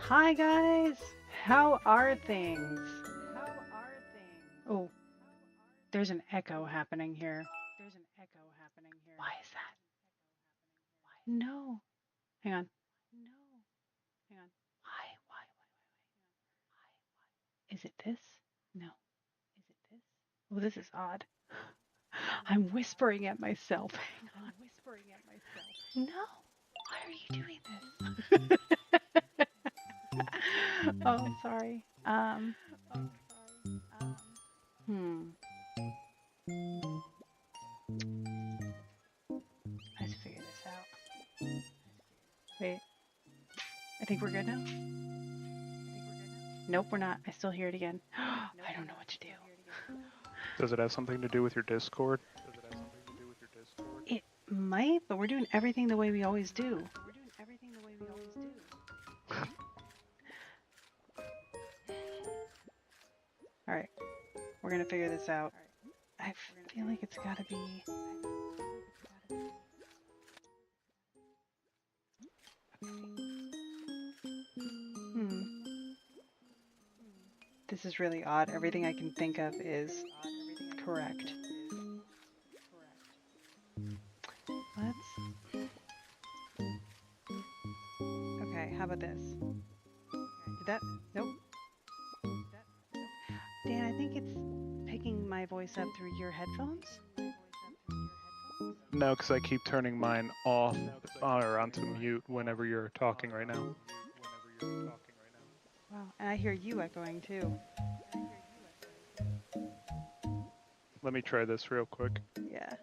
Hi guys, how are things? Oh, there's an echo happening here. Why is that? No. Hang on. Why? Is it this? No. Well, this is odd. I'm whispering at myself. Hang on. No. Why are you doing this? Oh, sorry. Hmm. Let's figure this out. Wait. I think we're good now. Nope, we're not. I still hear it again. I don't know what to do. Does it have something to do with your Discord? It might, but we're doing everything the way we always do. All right, we're gonna figure this out. I feel like it's gotta be. Hmm. This is really odd. Everything I can think of is correct. Let's. Okay, how about this? Did that? Nope. Dan, I think it's picking my voice up through your headphones. No, because I keep turning mine off or onto mute whenever you're talking right now. Wow, and I hear you echoing too. Let me try this real quick. Yeah.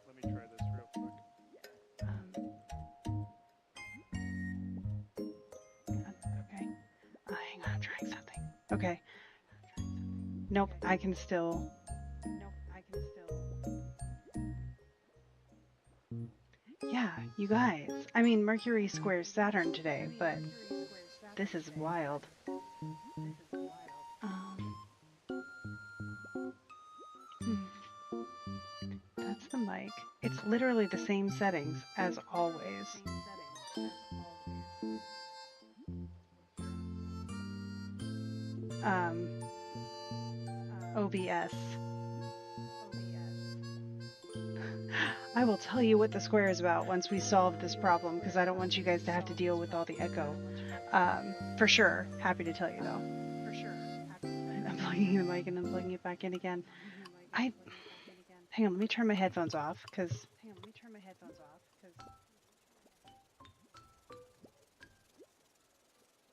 Okay. Hang on, I'm trying something. Okay. Nope, I can still. Yeah, you guys. I mean, Mercury squares Saturn today, but this is wild. That's the mic. It's literally the same settings as always. OBS. I will tell you what the square is about once we solve this problem, because I don't want you guys to have to deal with all the echo. For sure. Happy to tell you though. I'm plugging the mic and I'm plugging it back in again. Hang on, let me turn my headphones off, because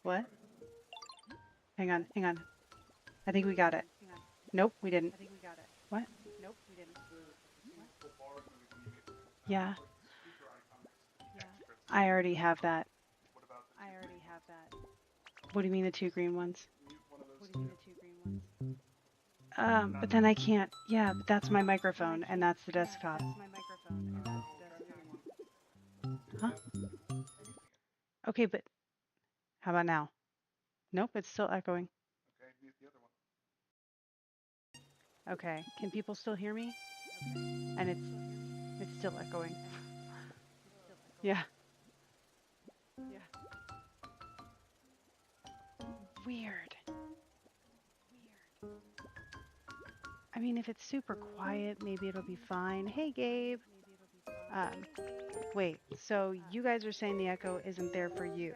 what? Hang on. I think we got it. Nope, we didn't. What? Yeah. I already have that. What do you mean the two green ones? But then I can't. Yeah, but that's my microphone and that's the desktop. Huh? Okay, but how about now? Nope, it's still echoing. Okay, can people still hear me? And it's still echoing. Yeah. Weird. I mean, if it's super quiet, maybe it'll be fine. Hey, Gabe. Wait, so you guys are saying the echo isn't there for you?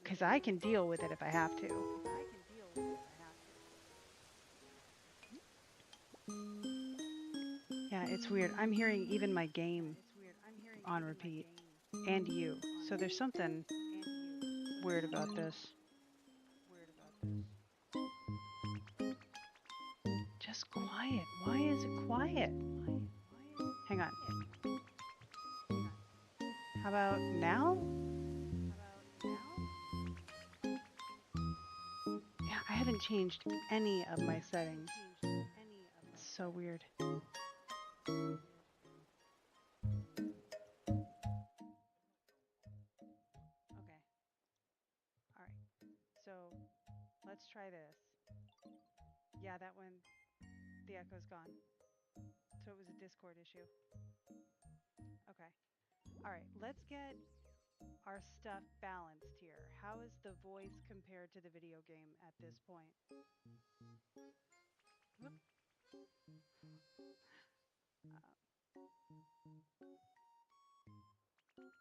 Because I can deal with it if I have to. Yeah, it's weird. I'm hearing even my game on repeat and you. So there's something weird about this. Just quiet. Why is it quiet? Hang on. How about now? Yeah, I haven't changed any of my settings. It's so weird. Okay. All right. So let's try this. Yeah, that one, the echo's gone. So it was a Discord issue. Okay. All right. Let's get our stuff balanced here? How is the voice compared to the video game at this point? Whoop. Uh,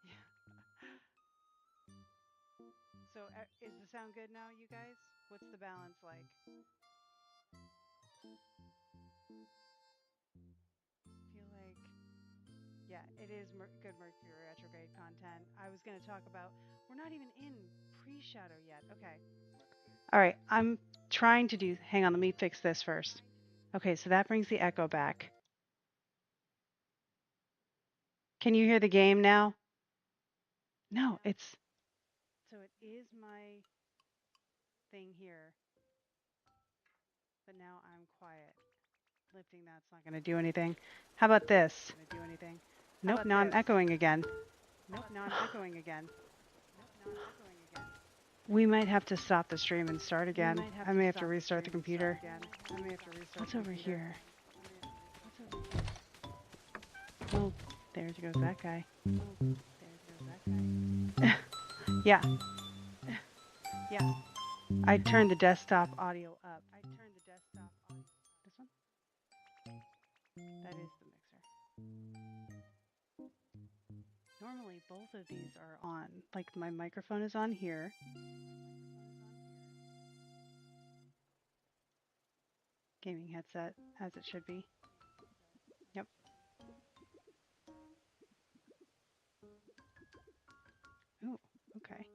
yeah. So is the sound good now, you guys? What's the balance like? Feel like, yeah, it is good Mercury retrograde content. I was going to talk about, we're not even in pre-shadow yet. Okay. All right, I'm trying to do, hang on, let me fix this first. Okay, so that brings the echo back. Can you hear the game now? No, it's, so it is my thing here, but now I'm quiet. Lifting that's not going to do anything. How about this? Nope, now I'm echoing again. Nope, now I'm echoing again. We might have to stop the stream and start again. I may have to restart the computer. What's over here? Oh, there goes that guy. Yeah. Yeah. I turned the desktop audio up. This one? That is the mixer. Normally, both of these are on. Like, my microphone is on here. Gaming headset, as it should be. Yep. Ooh, okay.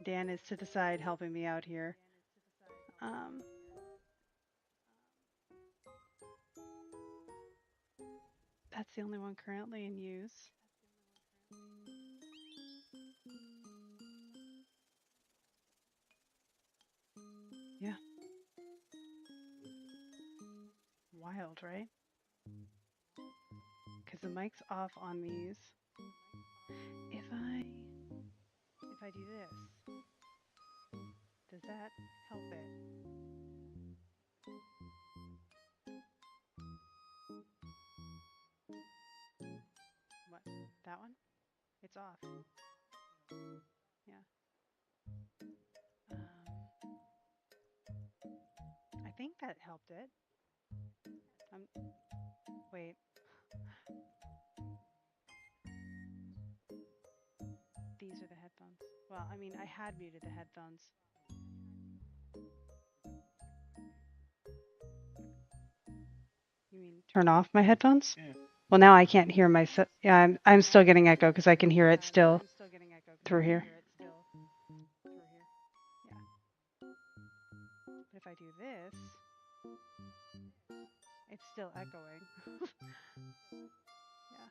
Dan is to the side helping me out here. That's the only one currently in use. Yeah. Wild, right? Because the mic's off on these. If I do this, does that help it? What? That one? It's off. Yeah. I think that helped it. Wait. These are the headphones. Well, I mean, I had muted the headphones. You mean turn off my headphones? Yeah. Well, now I can't hear myself. Yeah, I'm still getting echo because I can hear it still through here. Yeah. But if I do this, it's still echoing. Yeah.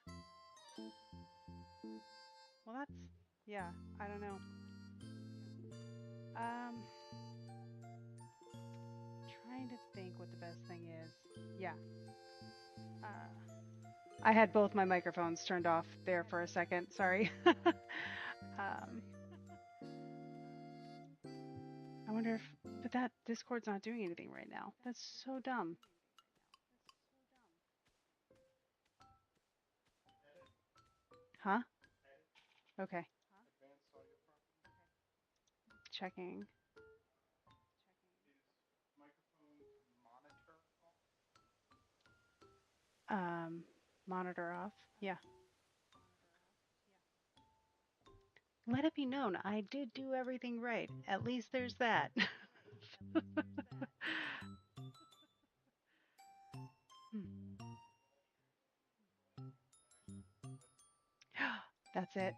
Well, that's, yeah, I don't know. Trying to think what the best thing is. Yeah. I had both my microphones turned off there for a second. Sorry. I wonder if, but that Discord's not doing anything right now. That's so dumb. Huh? Okay. Checking. Monitor off. Yeah. Let it be known, I did do everything right. At least there's that. That's it.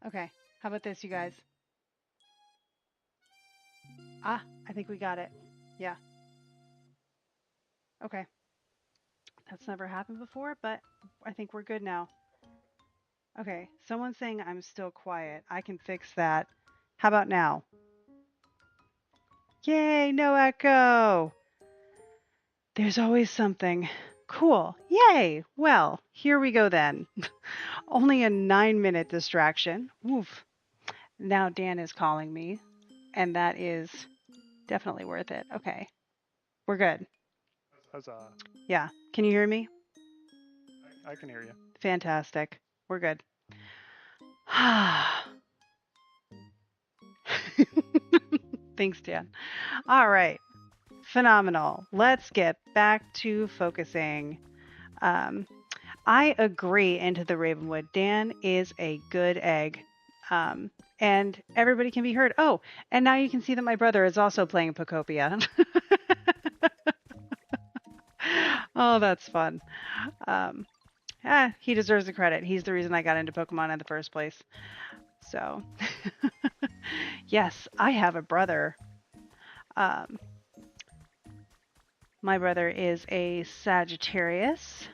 Okay. How about this, you guys? Ah, I think we got it. Yeah. Okay. That's never happened before, but I think we're good now. Okay. Someone's saying I'm still quiet. I can fix that. How about now? Yay, no echo. There's always something. Cool. Yay. Well, here we go then. Only a 9-minute distraction. Oof. Now Dan is calling me, and that is definitely worth it. Okay. We're good. Huzzah. Yeah. Can you hear me? I can hear you. Fantastic. We're good. Thanks, Dan. All right. Phenomenal. Let's get back to focusing. Um, I agree into the Ravenwood. Dan is a good egg. Um, and everybody can be heard. Oh, and now you can see that my brother is also playing Pokopia. Oh, that's fun. Um, he deserves the credit. He's the reason I got into Pokemon in the first place. So, yes, I have a brother. Um, my brother is a Sagittarius,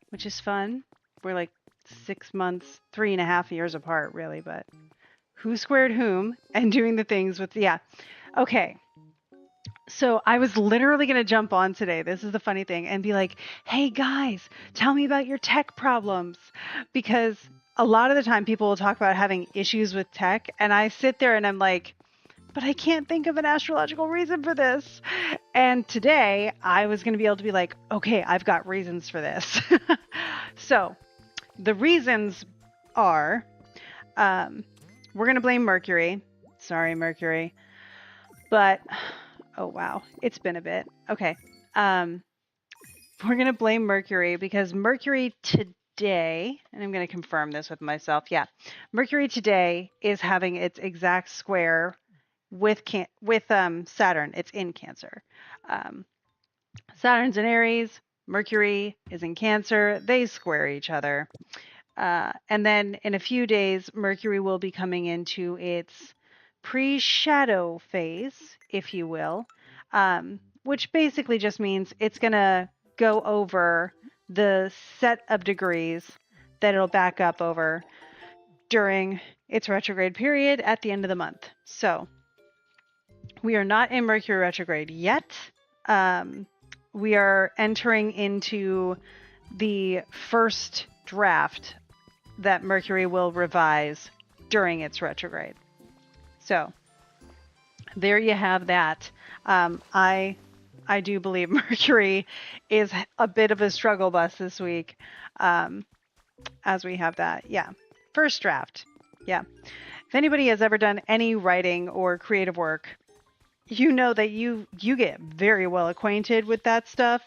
which is fun. We're like 6 months, 3.5 years apart, really, but who squared whom and doing the things with, yeah. Okay. So I was literally going to jump on today. This is the funny thing and be like, hey guys, tell me about your tech problems. Because a lot of the time people will talk about having issues with tech. And I sit there and I'm like, but I can't think of an astrological reason for this. And today I was going to be able to be like, okay, I've got reasons for this. So the reasons are we're going to blame Mercury. Sorry, Mercury. But, oh wow, it's been a bit. Okay. We're going to blame Mercury because Mercury today, and I'm going to confirm this with myself. Yeah. Mercury today is having its exact square with Saturn. It's in Cancer. Saturn's in Aries. Mercury is in Cancer. They square each other. And then in a few days, Mercury will be coming into its pre-shadow phase, if you will, which basically just means it's going to go over the set of degrees that it'll back up over during its retrograde period at the end of the month. So we are not in Mercury retrograde yet. We are entering into the first draft that Mercury will revise during its retrograde. So there you have that. I do believe Mercury is a bit of a struggle bus this week, as we have that. Yeah, first draft. Yeah. If anybody has ever done any writing or creative work, you know that you get very well acquainted with that stuff.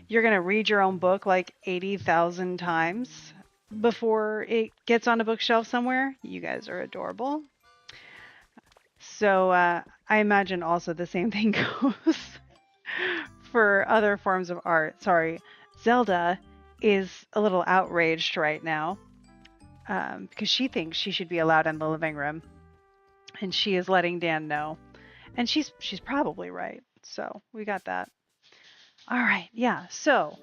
You're going to read your own book like 80,000 times before it gets on a bookshelf somewhere. You guys are adorable. So I imagine also the same thing goes for other forms of art. Sorry, Zelda is a little outraged right now because she thinks she should be allowed in the living room, and she is letting Dan know, and she's probably right. So we got that. All right, yeah. So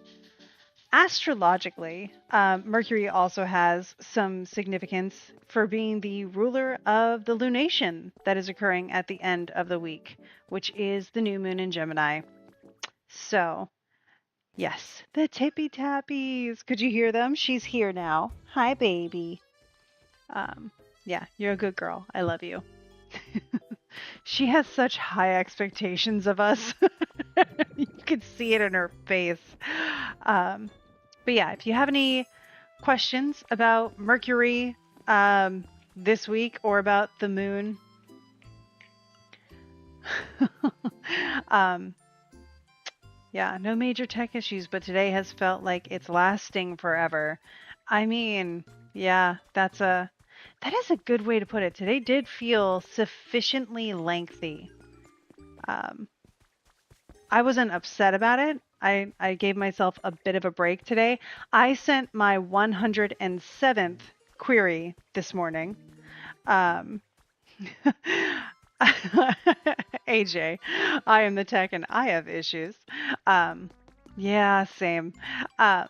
astrologically, Mercury also has some significance for being the ruler of the lunation that is occurring at the end of the week, which is the new moon in Gemini. So, yes, the tippy tappies. Could you hear them? She's here now. Hi, baby. Yeah, you're a good girl. I love you. She has such high expectations of us. You can see it in her face. But yeah, if you have any questions about Mercury this week or about the moon, yeah, no major tech issues, but today has felt like it's lasting forever. I mean, yeah, that is a good way to put it. Today did feel sufficiently lengthy. I wasn't upset about it. I gave myself a bit of a break today. I sent my 107th query this morning. AJ, I am the tech and I have issues. Yeah, same. But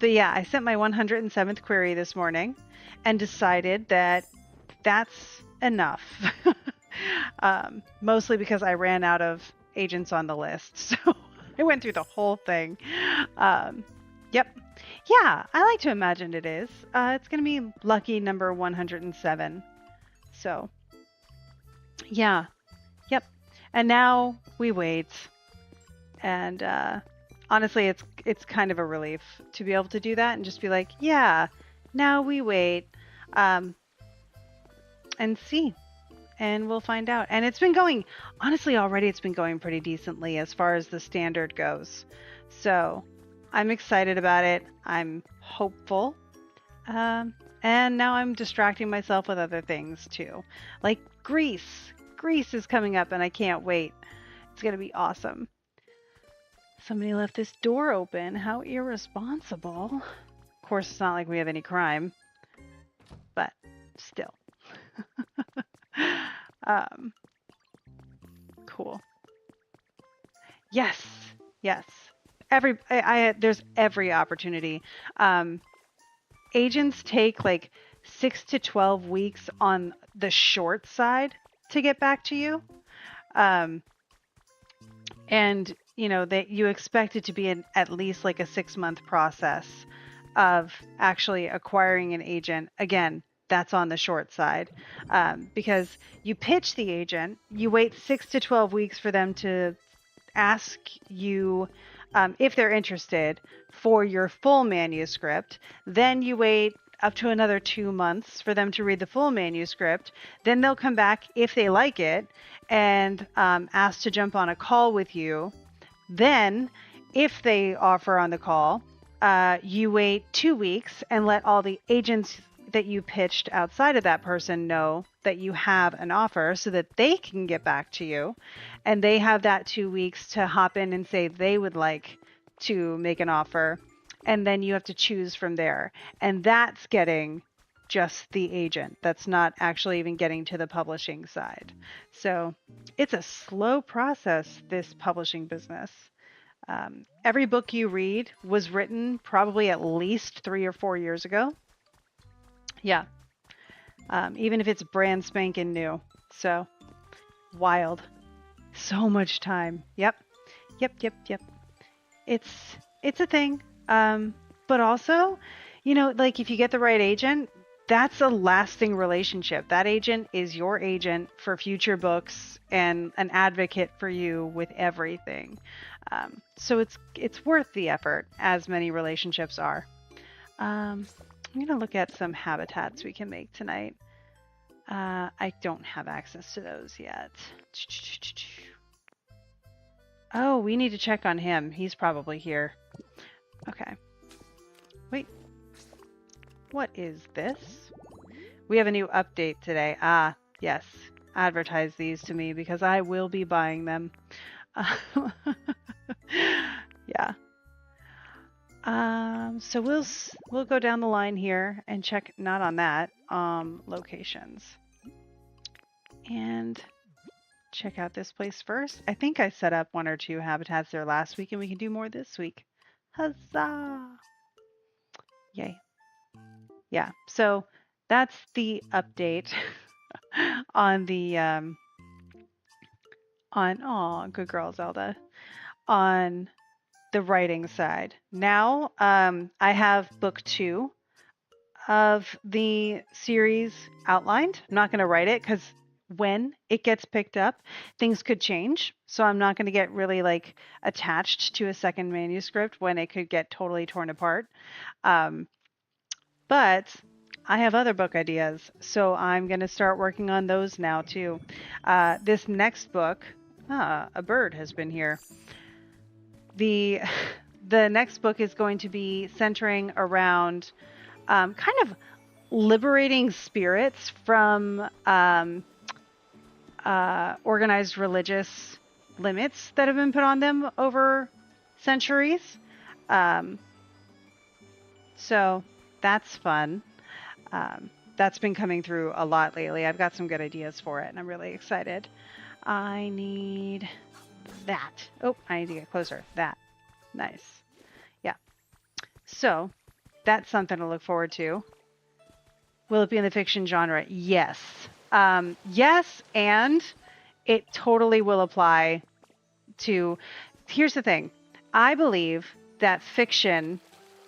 yeah, I sent my 107th query this morning and decided that that's enough. Mostly because I ran out of agents on the list. So I went through the whole thing. Yep. Yeah, I like to imagine it is. It's going to be lucky number 107. So, yeah. Yep. And now we wait. And honestly, it's kind of a relief to be able to do that and just be like, yeah, now we wait um, and see, and we'll find out. And it's been going, honestly, already it's been going pretty decently as far as the standard goes. So I'm excited about it. I'm hopeful. Um, and now I'm distracting myself with other things too, like Greece. Greece is coming up, and I can't wait. It's gonna be awesome. Somebody left this door open. How irresponsible. Of course, it's not like we have any crime, but still. um, cool. Yes, yes. There's every opportunity. Um, Agents take like 6 to 12 weeks on the short side to get back to you. Um, and that you expect it to be at least like a 6-month process of actually acquiring an agent. Again, that's on the short side, because you pitch the agent, you wait 6 to 12 weeks for them to ask you if they're interested for your full manuscript. Then you wait up to another 2 months for them to read the full manuscript. Then they'll come back if they like it and ask to jump on a call with you. Then, if they offer on the call, you wait 2 weeks and let all the agents that you pitched outside of that person know that you have an offer so that they can get back to you. And they have that 2 weeks to hop in and say they would like to make an offer. And then you have to choose from there. And that's getting just the agent. That's not actually even getting to the publishing side. So it's a slow process, this publishing business. Every book you read was written probably at least 3 or 4 years ago. Yeah. Even if it's brand spanking new. So wild. So much time. Yep. It's a thing. But also, like if you get the right agent, that's a lasting relationship. That agent is your agent for future books and an advocate for you with everything. So it's worth the effort, as many relationships are. I'm going to look at some habitats we can make tonight. I don't have access to those yet. Oh, we need to check on him. He's probably here. Okay. Wait. What is this? We have a new update today. Ah, yes. Advertise these to me because I will be buying them. Yeah. So we'll go down the line here and check, not on that, locations. And check out this place first. I think I set up 1 or 2 habitats there last week, and we can do more this week. Huzzah! Yay. Yeah, so that's the update on the good girl Zelda, on the writing side. Now I have book 2 of the series outlined. I'm not going to write it because when it gets picked up, things could change. So I'm not going to get really like attached to a second manuscript when it could get totally torn apart. But I have other book ideas, so I'm going to start working on those now too. This next book, a bird has been here. The next book is going to be centering around kind of liberating spirits from organized religious limits that have been put on them over centuries. So that's fun. That's been coming through a lot lately. I've got some good ideas for it, and I'm really excited. I need that. Oh, I need to get closer. That. Nice. Yeah. So that's something to look forward to. Will it be in the fiction genre? Yes. Yes, and it totally will apply to... Here's the thing. I believe that fiction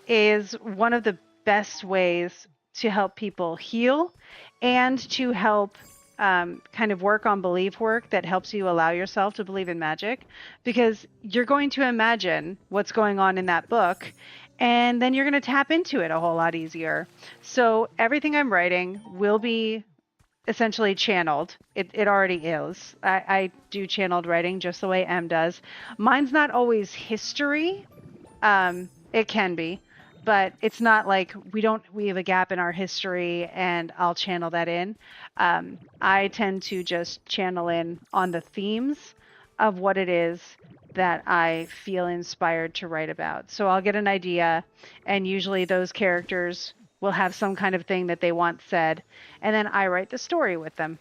is one of the best ways to help people heal and to help kind of work on belief work that helps you allow yourself to believe in magic, because you're going to imagine what's going on in that book, and then you're going to tap into it a whole lot easier. So everything I'm writing will be essentially channeled. It already is. I do channeled writing just the way M does. Mine's not always history. It can be, but it's not like we have a gap in our history and I'll channel that in. I tend to just channel in on the themes of what it is that I feel inspired to write about. So I'll get an idea, and usually those characters will have some kind of thing that they want said, and then I write the story with them.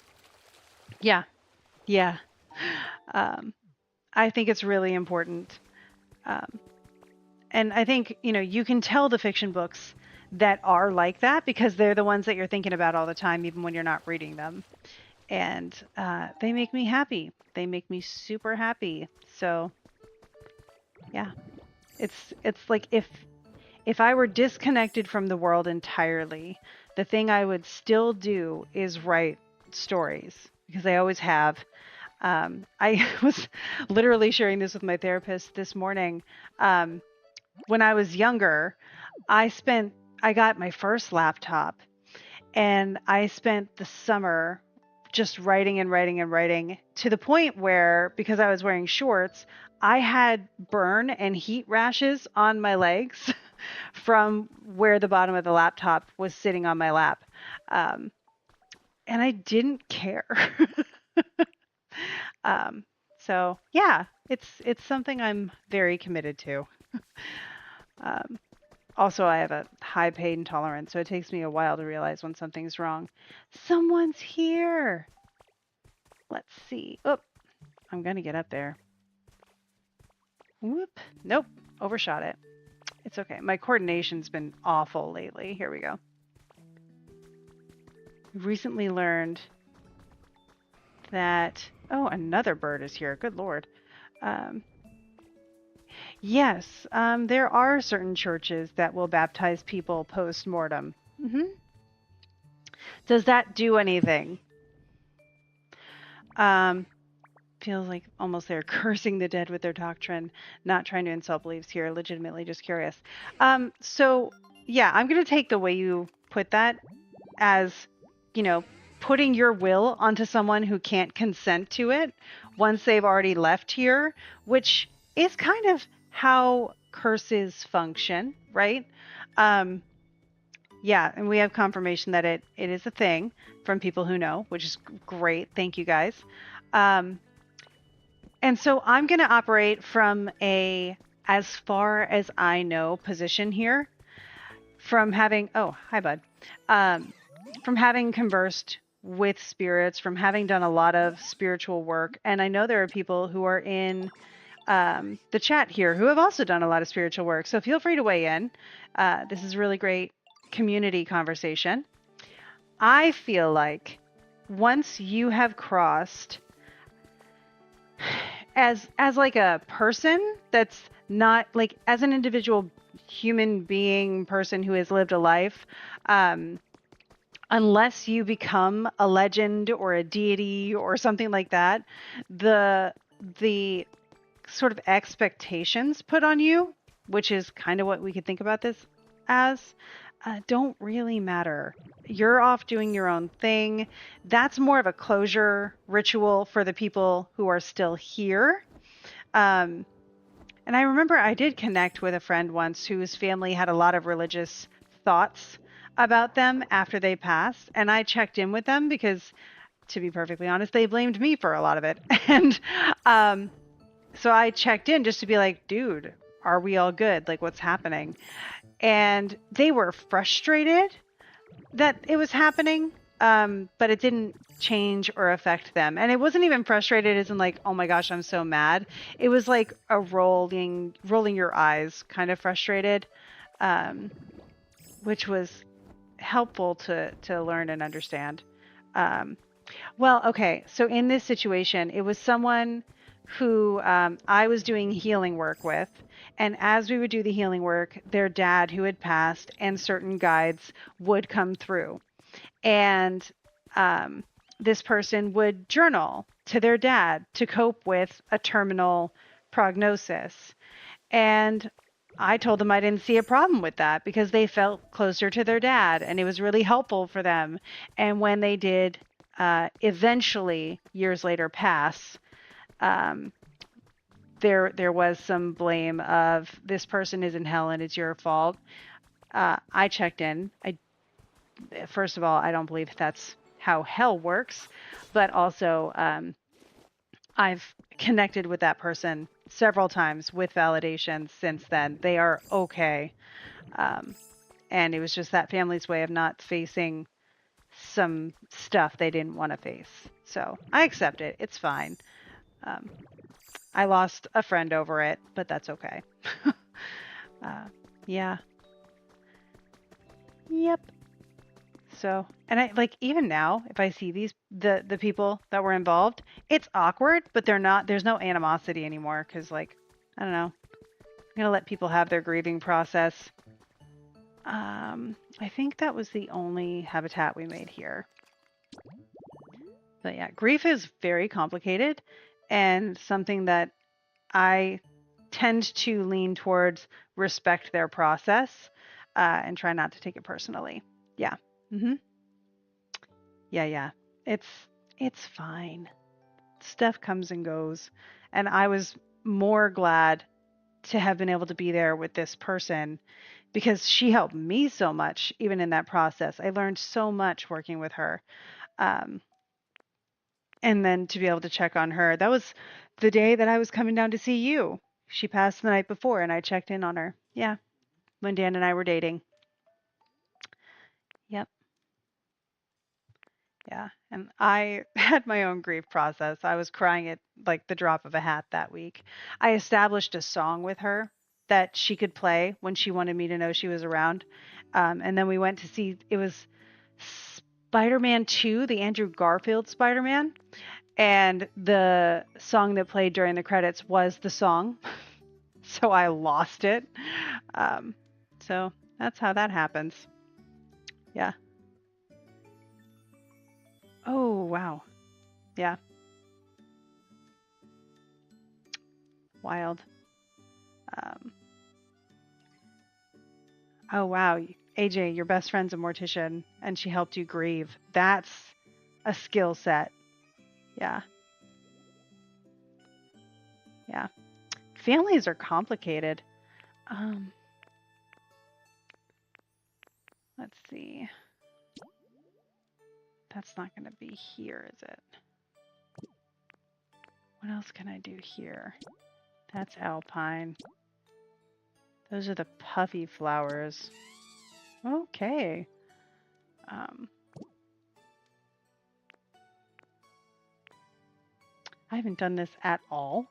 Yeah, yeah. Um, I think it's really important. Um, and I think, you can tell the fiction books that are like that because they're the ones that you're thinking about all the time, even when you're not reading them. And they make me happy. They make me super happy. So, yeah, it's like if I were disconnected from the world entirely, the thing I would still do is write stories because I always have. I was literally sharing this with my therapist this morning. When I was younger, I got my first laptop, and I spent the summer just writing and writing and writing, to the point where, because I was wearing shorts, I had burn and heat rashes on my legs from where the bottom of the laptop was sitting on my lap. Um, and I didn't care. um, so yeah, it's something I'm very committed to. Um, Also, I have a high pain tolerance, so it takes me a while to realize when something's wrong. Someone's here. Let's see. Oh, I'm going to get up there. Whoop. Nope. Overshot it. It's okay. My coordination's been awful lately. Here we go. Recently learned that... Oh, another bird is here. Good Lord. Um, yes, there are certain churches that will baptize people post-mortem. Does that do anything? Feels like almost they're cursing the dead with their doctrine, not trying to insult beliefs here, legitimately just curious. So yeah, I'm going to take the way you put that as, putting your will onto someone who can't consent to it once they've already left here, which is kind of how curses function, right? Yeah, and we have confirmation that it is a thing from people who know, which is great. Thank you guys. And so I'm going to operate from a, as far as I know, position here, from having, oh, hi, bud, from having conversed with spirits, from having done a lot of spiritual work. And I know there are people who are in the chat here who have also done a lot of spiritual work. So feel free to weigh in. This is really great community conversation. I feel like once you have crossed as like a person that's not like, as an individual human being person who has lived a life, unless you become a legend or a deity or something like that, the sort of expectations put on you, which is kind of what we could think about this as, don't really matter. You're off doing your own thing. That's more of a closure ritual for the people who are still here. And I remember I did connect with a friend once whose family had a lot of religious thoughts about them after they passed. And I checked in with them because, to be perfectly honest, they blamed me for a lot of it. And so I checked in just to be like, dude, are we all good? Like, what's happening? And they were frustrated that it was happening, but it didn't change or affect them. And it wasn't even frustrated as in like, oh my gosh, I'm so mad. It was like a rolling your eyes kind of frustrated, which was helpful to learn and understand. Well, okay, so in this situation, it was someone who I was doing healing work with. And as we would do the healing work, their dad, who had passed, and certain guides would come through. And this person would journal to their dad to cope with a terminal prognosis. And I told them I didn't see a problem with that because they felt closer to their dad and it was really helpful for them. And when they did eventually, years later, pass, um, there was some blame of this person is in hell and it's your fault. I checked in. First of all, I don't believe that's how hell works, but also I've connected with that person several times with validation since then. They are okay. Um, and it was just that family's way of not facing some stuff they didn't want to face. So I accept it. It's fine. Um, I lost a friend over it, but that's okay. uh, yeah. Yep. So, and I like even now, if I see the people that were involved, it's awkward, but they're not. There's no animosity anymore because, like, I don't know. I'm gonna let people have their grieving process. I think that was the only habitat we made here. But yeah, grief is very complicated and something that I tend to lean towards respect their process and try not to take it personally. Yeah. Mm-hmm. Yeah, yeah. It's it's fine. Stuff comes and goes. And I was more glad to have been able to be there with this person because she helped me so much even in that process. I learned so much working with her. Um, and then to be able to check on her. That was the day that I was coming down to see you. She passed the night before and I checked in on her. Yeah, when Dan and I were dating. Yep. Yeah. And I had my own grief process. I was crying at like the drop of a hat that week. I established a song with her that she could play when she wanted me to know she was around. And then we went to see, it was Spider Man 2, the Andrew Garfield Spider Man. And the song that played during the credits was the song. So I lost it. Um, so that's how that happens. Yeah. Oh, wow. Yeah. Wild. Um, oh, wow. AJ, your best friend's a mortician and she helped you grieve. That's a skill set. Yeah. Yeah. Families are complicated. Um, let's see. That's not going to be here, is it? What else can I do here? That's alpine. Those are the puffy flowers. Okay. Um, I haven't done this at all.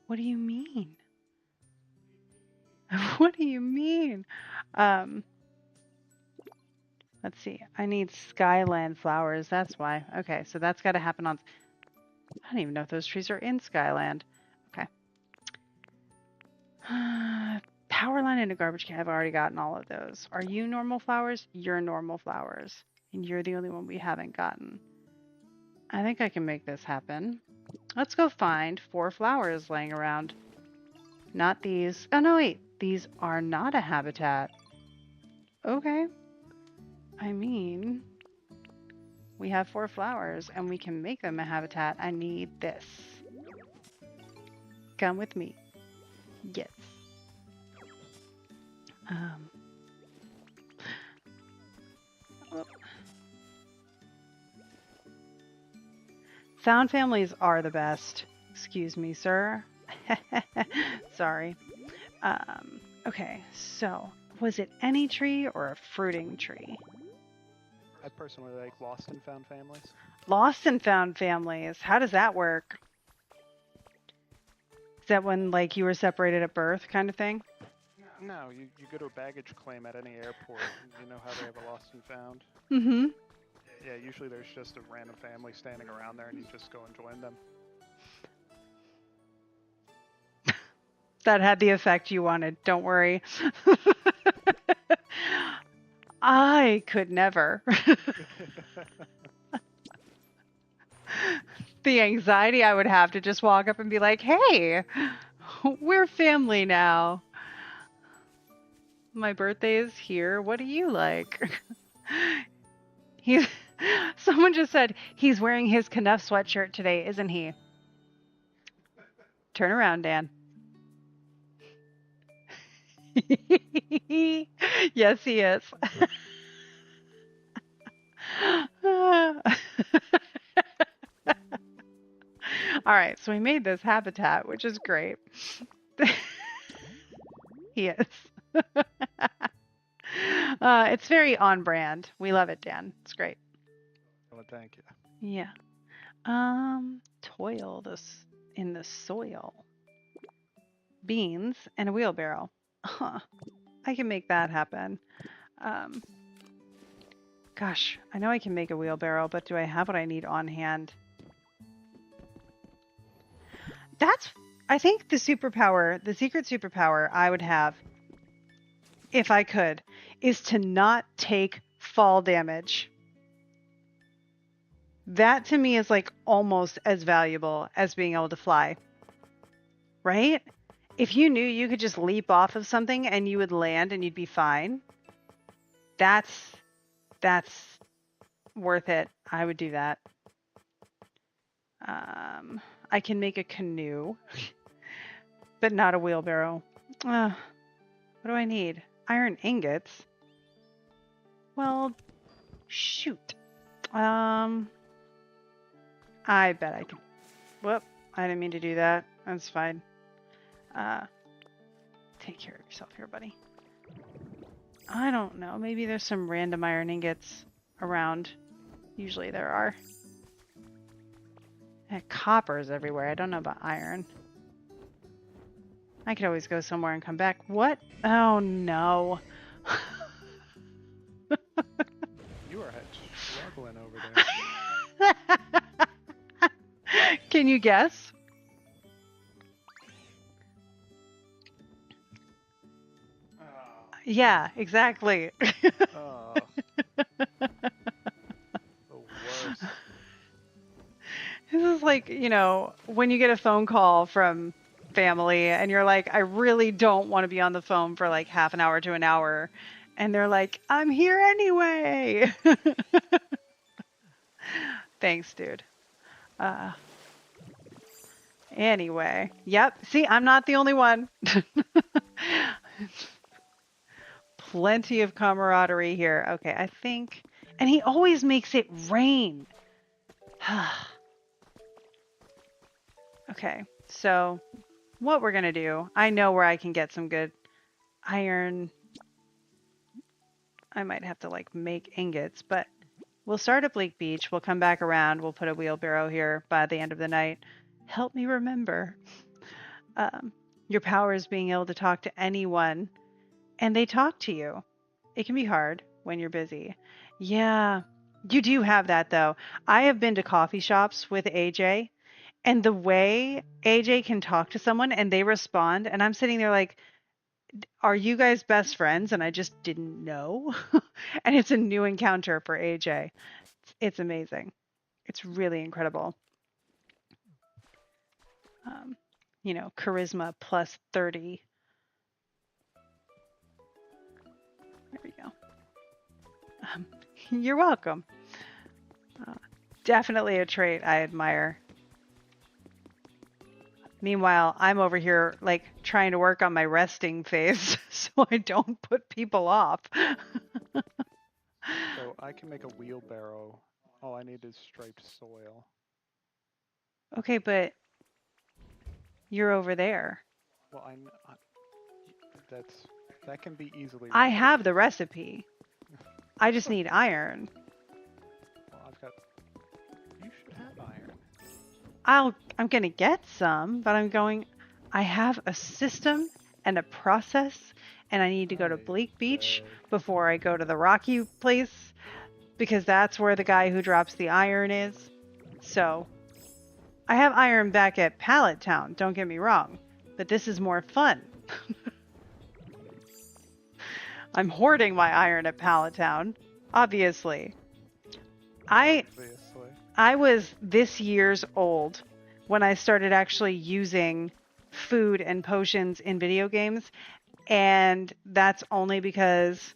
What do you mean? What do you mean? Um, let's see. I need Skyland flowers. That's why. Okay, so that's got to happen on. I don't even know if those trees are in Skyland. Okay. Power line and a garbage can. I've already gotten all of those. Are you normal flowers? You're normal flowers. And you're the only one we haven't gotten. I think I can make this happen. Let's go find 4 flowers laying around. Not these. Oh, no, wait. These are not a habitat. Okay. I mean, we have 4 flowers and we can make them a habitat. I need this. Come with me. Yes. Oh. Found families are the best. Excuse me, sir. Sorry. Okay, so was it any tree or a fruiting tree? I personally like lost and found families. Lost and found families. How does that work? Is that when like you were separated at birth kind of thing? No, you go to a baggage claim at any airport. You know how they have a lost and found? Mm-hmm. Yeah, usually there's just a random family standing around there and you just go and join them. That had the effect you wanted. Don't worry. I could never. The anxiety I would have to just walk up and be like, hey, we're family now. My birthday is here. What do you like? He, someone just said he's wearing his Knuff sweatshirt today, isn't he? Turn around, Dan. Yes, he is. All right, so we made this habitat, which is great. He is. It's very on brand. We love it, Dan. It's great. Well, thank you. Yeah. Toil this in the soil. Beans and a wheelbarrow. Huh. I can make that happen. Gosh, I know I can make a wheelbarrow, but do I have what I need on hand? I think the superpower, the secret superpower I would have, if I could, is to not take fall damage. That to me is like almost as valuable as being able to fly. Right? If you knew you could just leap off of something and you would land and you'd be fine, that's worth it. I would do that. I can make a canoe, but not a wheelbarrow. What do I need? Iron ingots. Well, shoot. I bet I can. Whoop! I didn't mean to do that. That's fine. Take care of yourself here, buddy. I don't know. Maybe there's some random iron ingots around. Usually there are. Copper's everywhere. I don't know about iron. I could always go somewhere and come back. What? Oh no. You are struggling over there. Can you guess? Yeah, exactly. Oh. The worst. This is like, you know, when you get a phone call from family and you're like, I really don't want to be on the phone for like half an hour to an hour. And they're like, I'm here anyway. Thanks, dude. Anyway. Yep. See, I'm not the only one. Plenty of camaraderie here. Okay, I think... And he always makes it rain. Okay, so what we're going to do... I know where I can get some good iron... I might have to, like, make ingots, but we'll start at Bleak Beach. We'll come back around. We'll put a wheelbarrow here by the end of the night. Help me remember. Your power is being able to talk to anyone, and they talk to you. It can be hard when you're busy. Yeah, you do have that, though. I have been to coffee shops with AJ, and the way AJ can talk to someone and they respond, and I'm sitting there like, are you guys best friends? And I just didn't know. And it's a new encounter for AJ. It's amazing. It's really incredible. You know, charisma plus 30. There we go. You're welcome. Definitely a trait I admire. Meanwhile, I'm over here like trying to work on my resting face so I don't put people off. So I can make a wheelbarrow. All I need is striped soil. Okay, but you're over there. Well, that can be easily. I have the recipe. I just need iron. Well, you should have iron. I'm going to get some, but I have a system and a process, and I need to go to Bleak Beach before I go to the Rocky place, because that's where the guy who drops the iron is. So, I have iron back at Pallet Town, don't get me wrong, but this is more fun. I'm hoarding my iron at Pallet Town, obviously. I I was this year's old when I started actually using food and potions in video games, and that's only because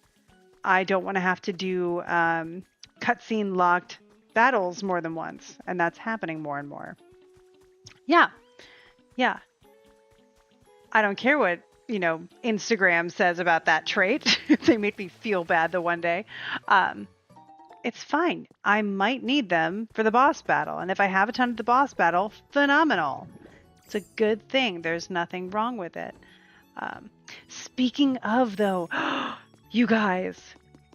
I don't want to have to do cutscene locked battles more than once, and that's happening more and more. Yeah, yeah. I don't care what, Instagram says about that trait. They made me feel bad the one day. Um, it's fine. I might need them for the boss battle. And if I have a ton of the boss battle, phenomenal. It's a good thing. There's nothing wrong with it. Speaking of, though, you guys,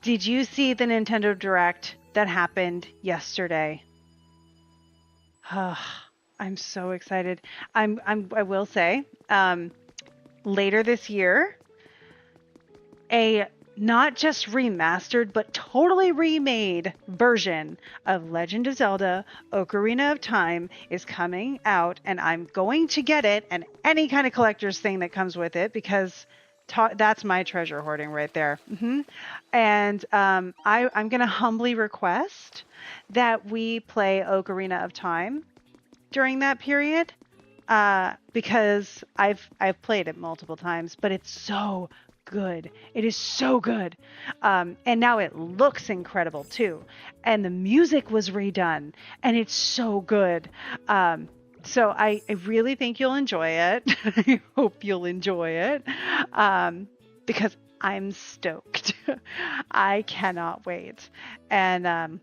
did you see the Nintendo Direct that happened yesterday? I'm so excited. I will say, later this year, a not just remastered, but totally remade version of Legend of Zelda Ocarina of Time is coming out, and I'm going to get it and any kind of collector's thing that comes with it because that's my treasure hoarding right there. And I'm going to humbly request that we play Ocarina of Time during that period because I've played it multiple times, but it's so good. It is so good. And now it looks incredible too. And the music was redone and it's so good. So I really think you'll enjoy it. I hope you'll enjoy it because I'm stoked. I cannot wait. And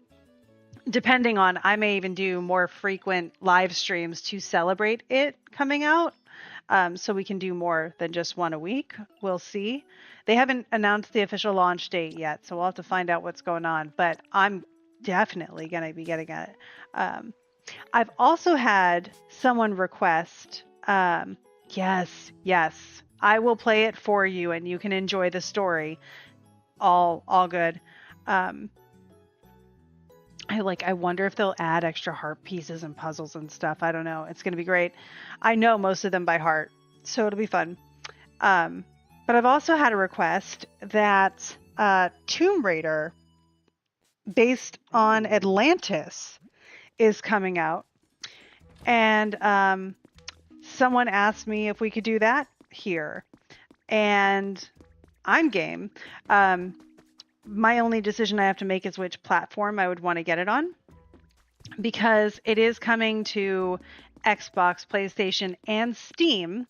depending on, I may even do more frequent live streams to celebrate it coming out. So we can do more than just one a week. We'll see. They haven't announced the official launch date yet, so we'll have to find out what's going on. But I'm definitely going to be getting it. I've also had someone request, yes, I will play it for you and you can enjoy the story. All good. I wonder if they'll add extra heart pieces and puzzles and stuff. I don't know. It's going to be great. I know most of them by heart, so it'll be fun. But I've also had a request that Tomb Raider, based on Atlantis, is coming out. And someone asked me if we could do that here. And I'm game. My only decision I have to make is which platform I would want to get it on, because it is coming to Xbox, PlayStation, and Steam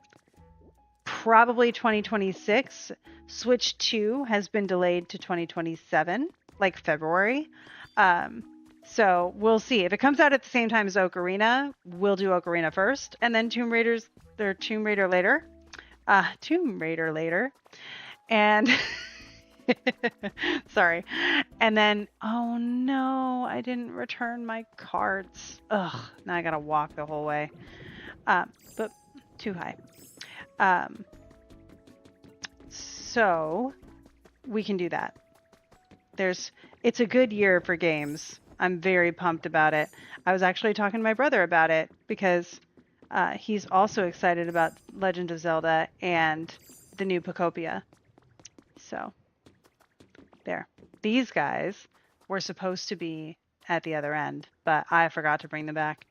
probably 2026. Switch 2 has been delayed to 2027, like February. So we'll see. If it comes out at the same time as Ocarina, we'll do Ocarina first, and then Tomb Raider later. Tomb Raider later. And sorry. And then, oh no, I didn't return my cards. Ugh, now I gotta walk the whole way. But too high. So we can do that. It's a good year for games. I'm very pumped about it. I was actually talking to my brother about it because he's also excited about Legend of Zelda and the new Pokopia. So there. These guys were supposed to be at the other end, but I forgot to bring them back.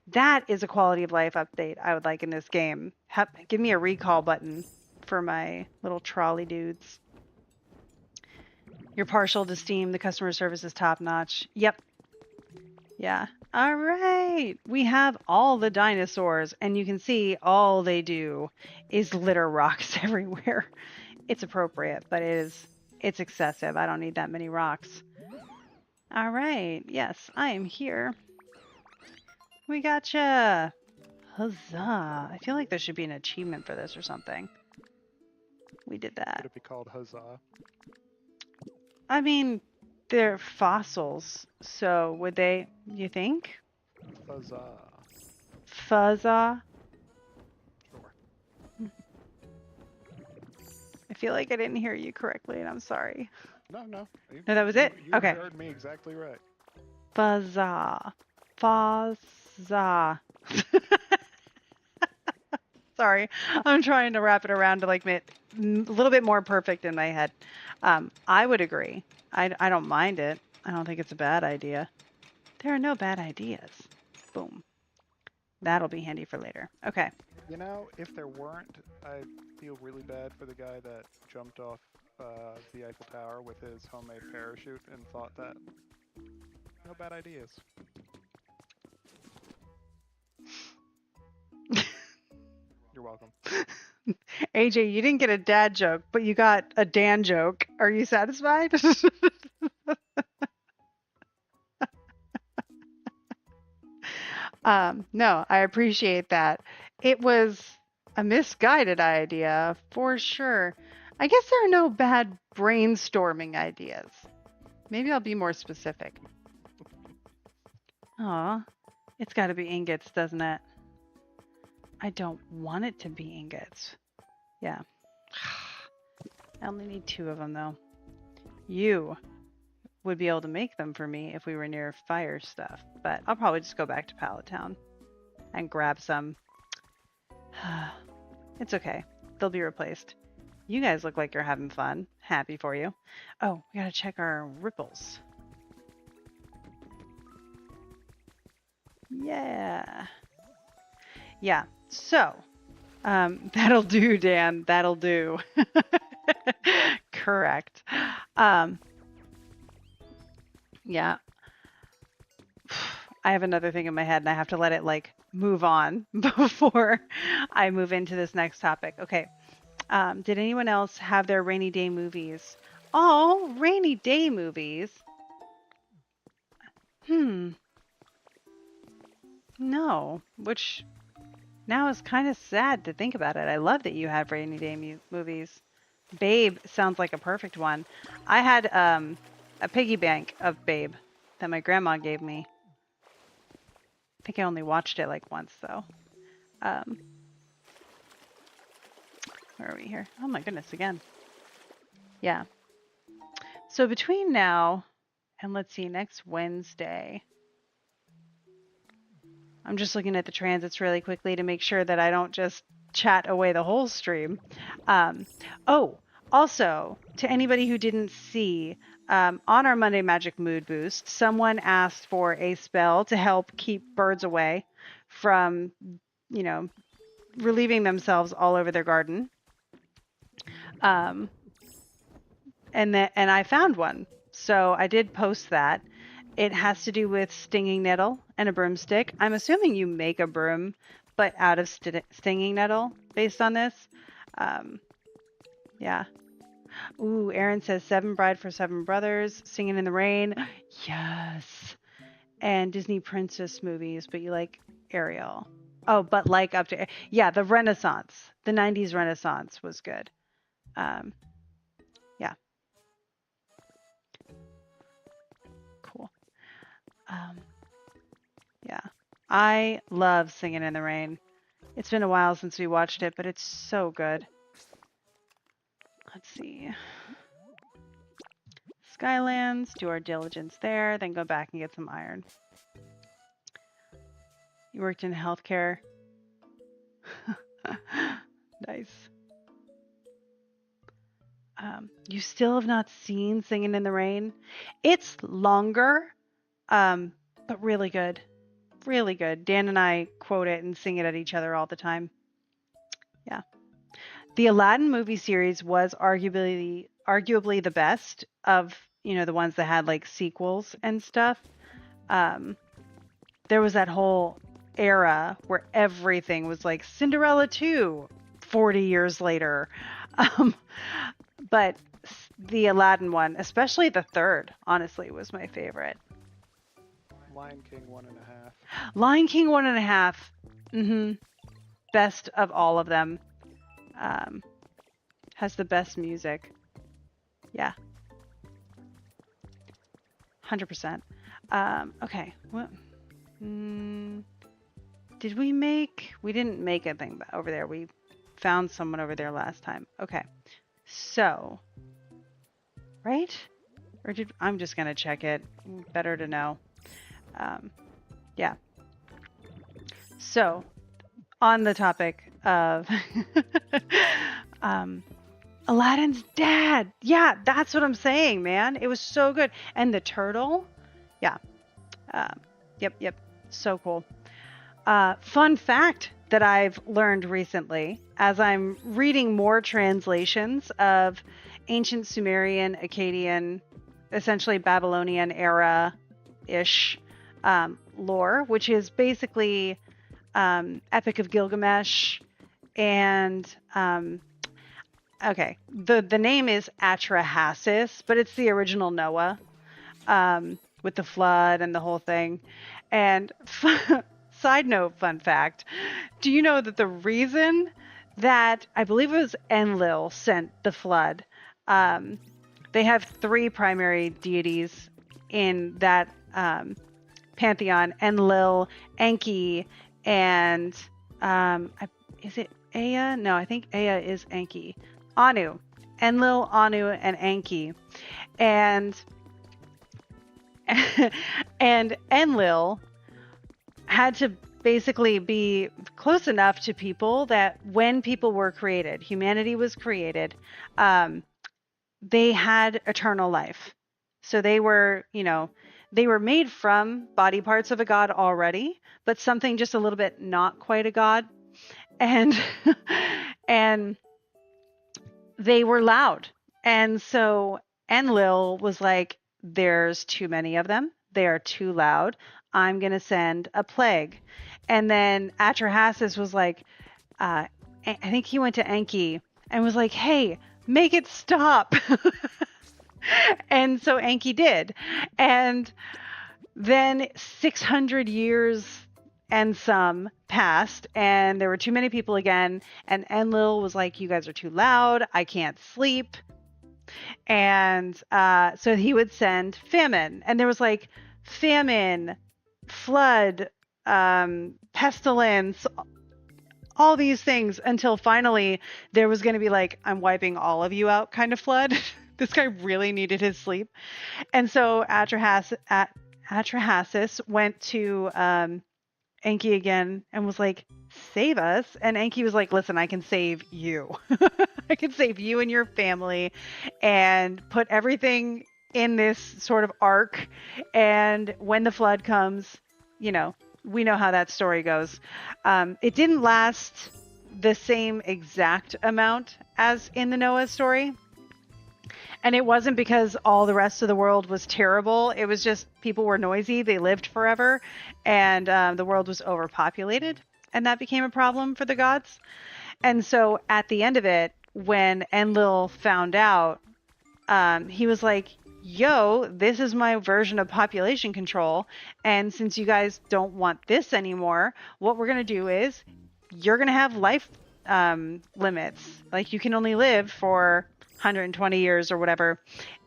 That is a quality of life update I would like in this game. Give me a recall button for my little trolley dudes. You're partial to Steam. The customer service is top notch. Yep. Yeah. All right. We have all the dinosaurs, and you can see all they do is litter rocks everywhere. It's appropriate, but it's excessive. I don't need that many rocks. All right. Yes, I am here. We gotcha. Huzzah. I feel like there should be an achievement for this or something. We did that. Would it be called Huzzah? I mean, they're fossils, so would they, you think? Huzzah. Fuzza? Sure. I feel like I didn't hear you correctly, and I'm sorry. No. No, that was it? You Okay. heard me exactly right. Fuzza. Fuzza. Sorry. I'm trying to wrap it around to like make it a little bit more perfect in my head. I would agree. I don't mind it. I don't think it's a bad idea. There are no bad ideas. Boom. That'll be handy for later. Okay. You know, if there weren't, I feel really bad for the guy that jumped off the Eiffel Tower with his homemade parachute and thought that no bad ideas. You're welcome. AJ, you didn't get a dad joke, but you got a Dan joke. Are you satisfied? No, I appreciate that. It was a misguided idea for sure. I guess there are no bad brainstorming ideas. Maybe I'll be more specific. Aw, it's got to be ingots, doesn't it? I don't want it to be ingots. Yeah. I only need 2 of them, though. You would be able to make them for me if we were near fire stuff, but I'll probably just go back to Pallet Town and grab some. It's okay. They'll be replaced. You guys look like you're having fun. Happy for you. Oh, we gotta check our ripples. Yeah. Yeah. So, that'll do, Dan. That'll do. Correct. Yeah. I have another thing in my head and I have to let it like move on before I move into this next topic. Okay. Did anyone else have their rainy day movies? Oh, rainy day movies. No, which now is kind of sad to think about it. I love that you have rainy day movies. Babe sounds like a perfect one. I had a piggy bank of Babe that my grandma gave me. I think I only watched it like once though. Where are we here? Oh my goodness, again. Yeah. So between now and let's see, next Wednesday, I'm just looking at the transits really quickly to make sure that I don't just chat away the whole stream. Oh, also, to anybody who didn't see, on our Monday Magic Mood Boost, someone asked for a spell to help keep birds away from, you know, relieving themselves all over their garden. And I found one. So I did post that. It has to do with stinging nettle and a broomstick. I'm assuming you make a broom, but out of stinging nettle based on this. Yeah. Ooh, Aaron says 7 Bride for 7 Brothers, Singing in the Rain. Yes. And Disney princess movies, but you like Ariel. Oh, but like up to, yeah, the Renaissance. The 90s Renaissance was good. Yeah. Cool. Yeah. I love Singing in the Rain. It's been a while since we watched it, but it's so good. Let's see. Skylands, do our diligence there, then go back and get some iron. You worked in healthcare. Nice. You still have not seen Singing in the Rain? It's longer, but really good. Really good. Dan and I quote it and sing it at each other all the time. Yeah. The Aladdin movie series was arguably the best of, you know, the ones that had like sequels and stuff. There was that whole era where everything was like Cinderella 2 40 years later. But the Aladdin one, especially the third, honestly, was my favorite. Lion King 1.5. Lion King 1.5. Mm-hmm. Best of all of them. Has the best music. Yeah. 100%. Okay. What? Did we make... We didn't make a thing over there. We found someone over there last time. Okay. So... Right? Or did... I'm just going to check it. Better to know. Yeah. So, on the topic of... Aladdin's dad. Yeah, that's what I'm saying, man. It was so good. And the turtle. Yeah. Yep, yep. So cool. Fun fact that I've learned recently as I'm reading more translations of ancient Sumerian, Akkadian, essentially Babylonian era ish lore, which is basically Epic of Gilgamesh and okay, the name is Atrahasis, but it's the original Noah with the flood and the whole thing. And side note, fun fact: do you know that the reason that I believe it was Enlil sent the flood? Um, they have three primary deities in that pantheon: Enlil, Enki, and is it Ea? No, I think Ea is Enki. Anu, Enlil, Anu, and Enki, and and Enlil had to basically be close enough to people that when people were created, humanity was created, um, they had eternal life. So they were, they were made from body parts of a god already, but something just a little bit not quite a god. And and they were loud. And so Enlil was like, there's too many of them. They are too loud. I'm going to send a plague. And then Atrahasis was like, I think he went to Enki and was like, hey, make it stop. And so Enki did. And then 600 years and some passed, and there were too many people again. And Enlil was like, you guys are too loud. I can't sleep. And so he would send famine. And there was like famine, flood, pestilence, all these things until finally there was going to be like, I'm wiping all of you out kind of flood. This guy really needed his sleep. And so Atrahasis went to Enki again and was like, save us. And Enki was like, listen, I can save you. I can save you and your family and put everything in this sort of ark. And when the flood comes, we know how that story goes. It didn't last the same exact amount as in the Noah story. And it wasn't because all the rest of the world was terrible. It was just people were noisy. They lived forever. And the world was overpopulated. And that became a problem for the gods. And so at the end of it, when Enlil found out, he was like, yo, this is my version of population control. And since you guys don't want this anymore, what we're going to do is you're going to have life limits. Like you can only live for 120 years or whatever.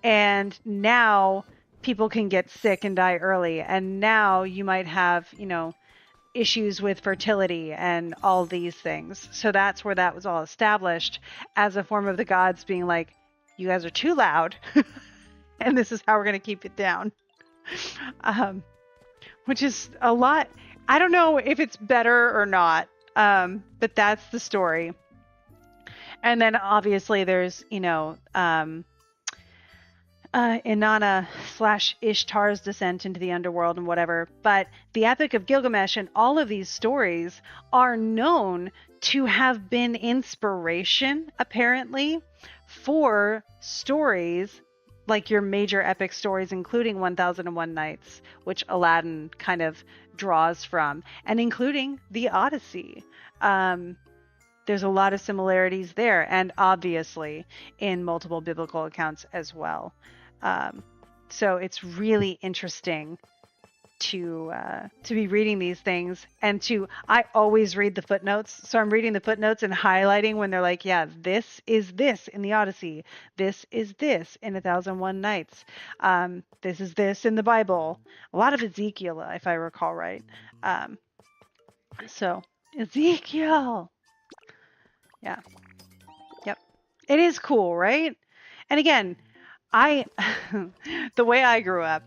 And now people can get sick and die early. And now you might have, issues with fertility and all these things. So that's where that was all established as a form of the gods being like, you guys are too loud. And this is how we're going to keep it down. Which is a lot. I don't know if it's better or not. But that's the story. And then obviously there's, Inanna / Ishtar's descent into the underworld and whatever. But the Epic of Gilgamesh and all of these stories are known to have been inspiration, apparently, for stories like your major epic stories, including 1001 Nights, which Aladdin kind of draws from, and including the Odyssey. There's a lot of similarities there, and obviously in multiple biblical accounts as well. So it's really interesting to be reading these things, and I always read the footnotes. So I'm reading the footnotes and highlighting when they're like, yeah, this is this in the Odyssey. This is this in 1001 Nights. This is this in the Bible. A lot of Ezekiel, if I recall right. So Ezekiel. Yeah. Yep. It is cool, right? And again, the way I grew up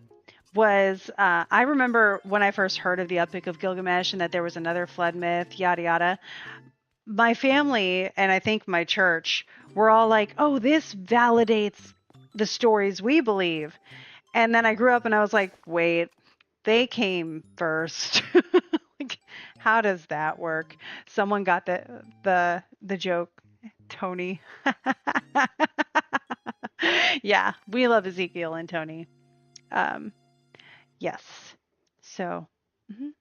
was, I remember when I first heard of the Epic of Gilgamesh and that there was another flood myth, yada yada. My family and I think my church were all like, oh, this validates the stories we believe. And then I grew up and I was like, wait, they came first. Like, how does that work? Someone got the joke, Tony. Yeah, we love Ezekiel and Tony. Um, yes. So, mhm.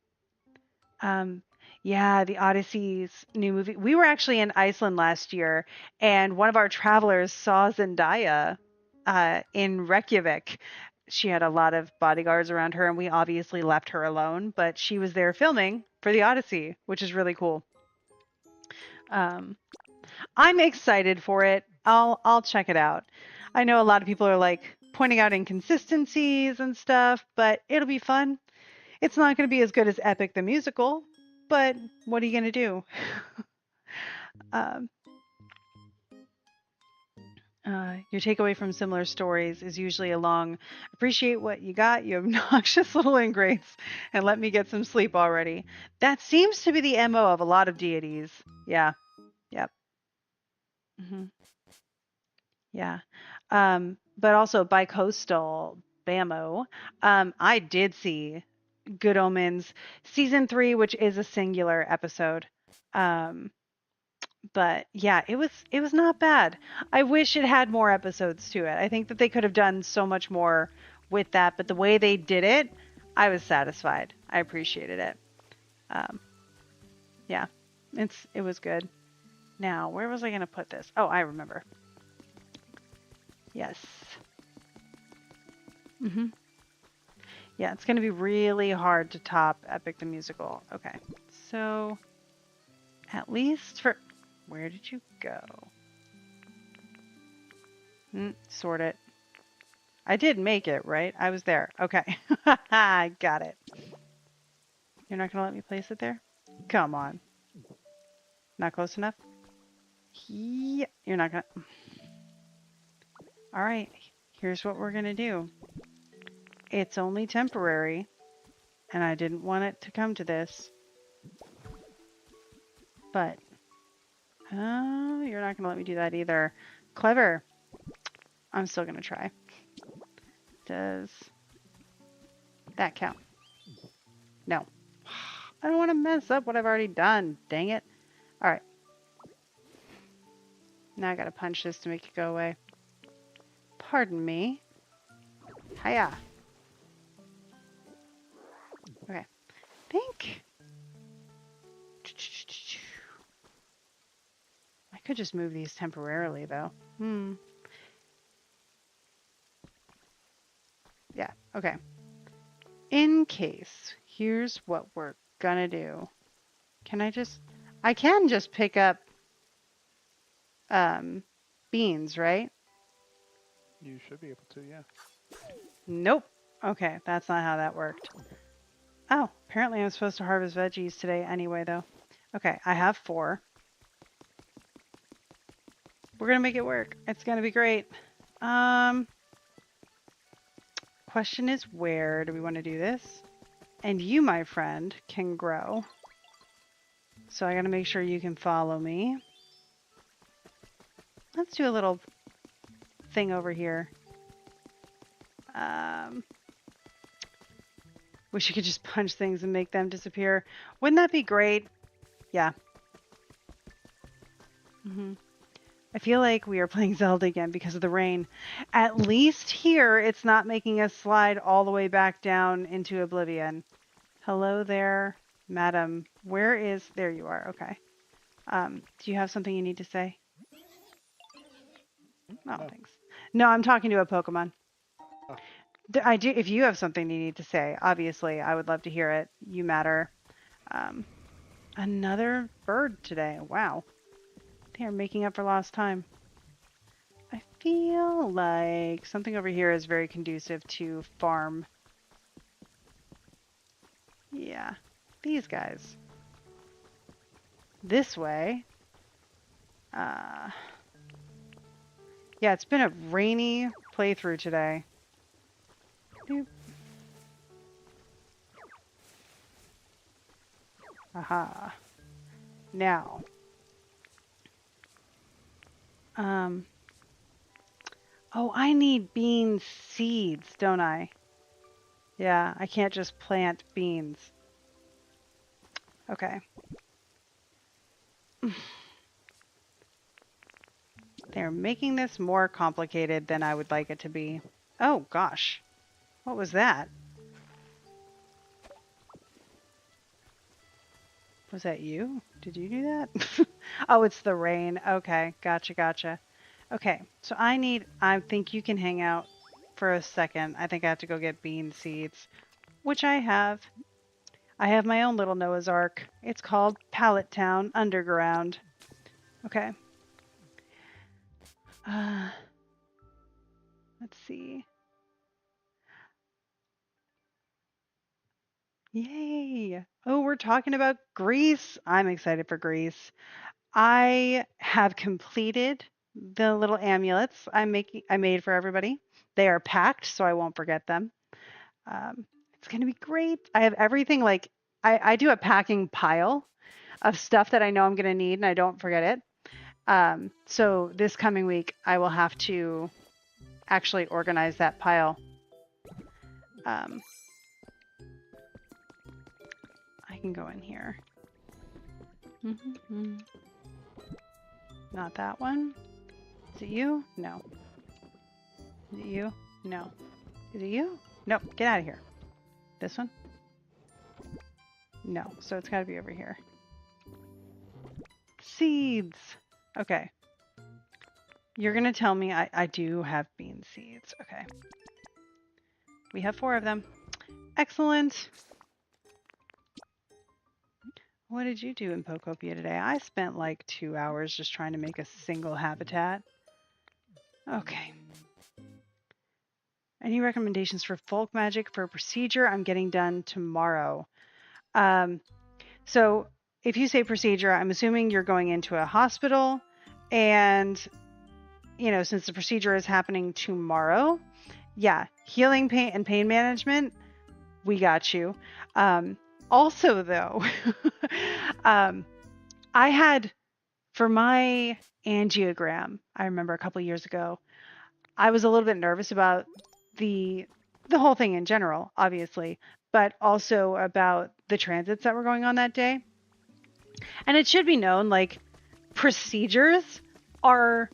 Um, yeah, the Odyssey's new movie. We were actually in Iceland last year, and one of our travelers saw Zendaya in Reykjavik. She had a lot of bodyguards around her, and we obviously left her alone, but she was there filming for the Odyssey, which is really cool. Um, I'm excited for it. I'll check it out. I know a lot of people are like pointing out inconsistencies and stuff, but it'll be fun. It's not going to be as good as Epic the musical, but what are you going to do? Um, your takeaway from similar stories is usually a long, appreciate what you got, you obnoxious little ingrates, and let me get some sleep already. That seems to be the MO of a lot of deities. Yeah, yep. Hmm. Yeah. But also bi-coastal Bamo. I did see Good Omens season 3, which is a singular episode. Um, but yeah, it was not bad. I wish it had more episodes to it. I think that they could have done so much more with that, but the way they did it, I was satisfied. I appreciated it. Um, yeah, it was good. Now, where was I going to put this? Oh, I remember. Yes. Hmm. Yeah, it's going to be really hard to top Epic the Musical. Okay. So, at least for where did you go? Sort it. I did make it, right? I was there. Okay. I got it. You're not going to let me place it there? Come on. Not close enough? Yeah. You're not going to. All right. Here's what we're going to do. It's only temporary, and I didn't want it to come to this. But, oh, you're not going to let me do that either. Clever. I'm still going to try. Does that count? No. I don't want to mess up what I've already done. Dang it. All right. Now I got to punch this to make it go away. Pardon me. Hiya. Okay. Think. I could just move these temporarily, though. Yeah. Okay. In case, here's what we're gonna do. Can I can just pick up um, beans, right? You should be able to, yeah. Nope. Okay, that's not how that worked. Oh, apparently I'm supposed to harvest veggies today anyway, though. Okay, I have 4. We're gonna make it work. It's gonna be great. Um, Question is, where do we want to do this? And you, my friend, can grow. So I gotta make sure you can follow me. Let's do a little thing over here. Um, Wish you could just punch things and make them disappear. Wouldn't that be great? Yeah. I feel like we are playing Zelda again because of the rain. At least here, it's not making us slide all the way back down into oblivion. Hello there, madam. Where is... There you are. Okay. Do you have something you need to say? Oh, No. thanks. No, I'm talking to a Pokemon. Oh, I do. If you have something you need to say, obviously, I would love to hear it. You matter. Um, Another bird today. Wow. They are making up for lost time. I feel like something over here is very conducive to farm. Yeah, these guys. This way. Uh, yeah, it's been a rainy playthrough today. Boop. Aha. Now. Um. Oh, I need bean seeds, don't I? Yeah, I can't just plant beans. Okay. They're making this more complicated than I would like it to be. Oh gosh. What was that? Was that you? Did you do that? Oh, it's the rain. Okay, gotcha, gotcha. Okay, so I think you can hang out for a second. I think I have to go get bean seeds, which I have. I have my own little Noah's Ark. It's called Pallet Town Underground. Okay. Uh, let's see. Yay. Oh, we're talking about Greece. I'm excited for Greece. I have completed the little amulets I made for everybody. They are packed, so I won't forget them. It's gonna be great. I have everything like I do a packing pile of stuff that I know I'm gonna need and I don't forget it. So this coming week I will have to actually organize that pile. Um, I can go in here. Mm-hmm. Not that one. Is it you? No. Is it you? No. Is it you? Nope. Get out of here. This one? No. So it's got to be over here. Seeds. Okay. You're going to tell me I do have bean seeds. Okay. We have 4 of them. Excellent. What did you do in Pokopia today? I spent like 2 hours just trying to make a single habitat. Okay. Any recommendations for folk magic for a procedure I'm getting done tomorrow? So if you say procedure, I'm assuming you're going into a hospital and, since the procedure is happening tomorrow, yeah, healing pain and pain management, we got you. Also, though, I had for my angiogram, I remember a couple years ago, I was a little bit nervous about the the whole thing in general, obviously, but also about the transits that were going on that day. And it should be known, like, procedures are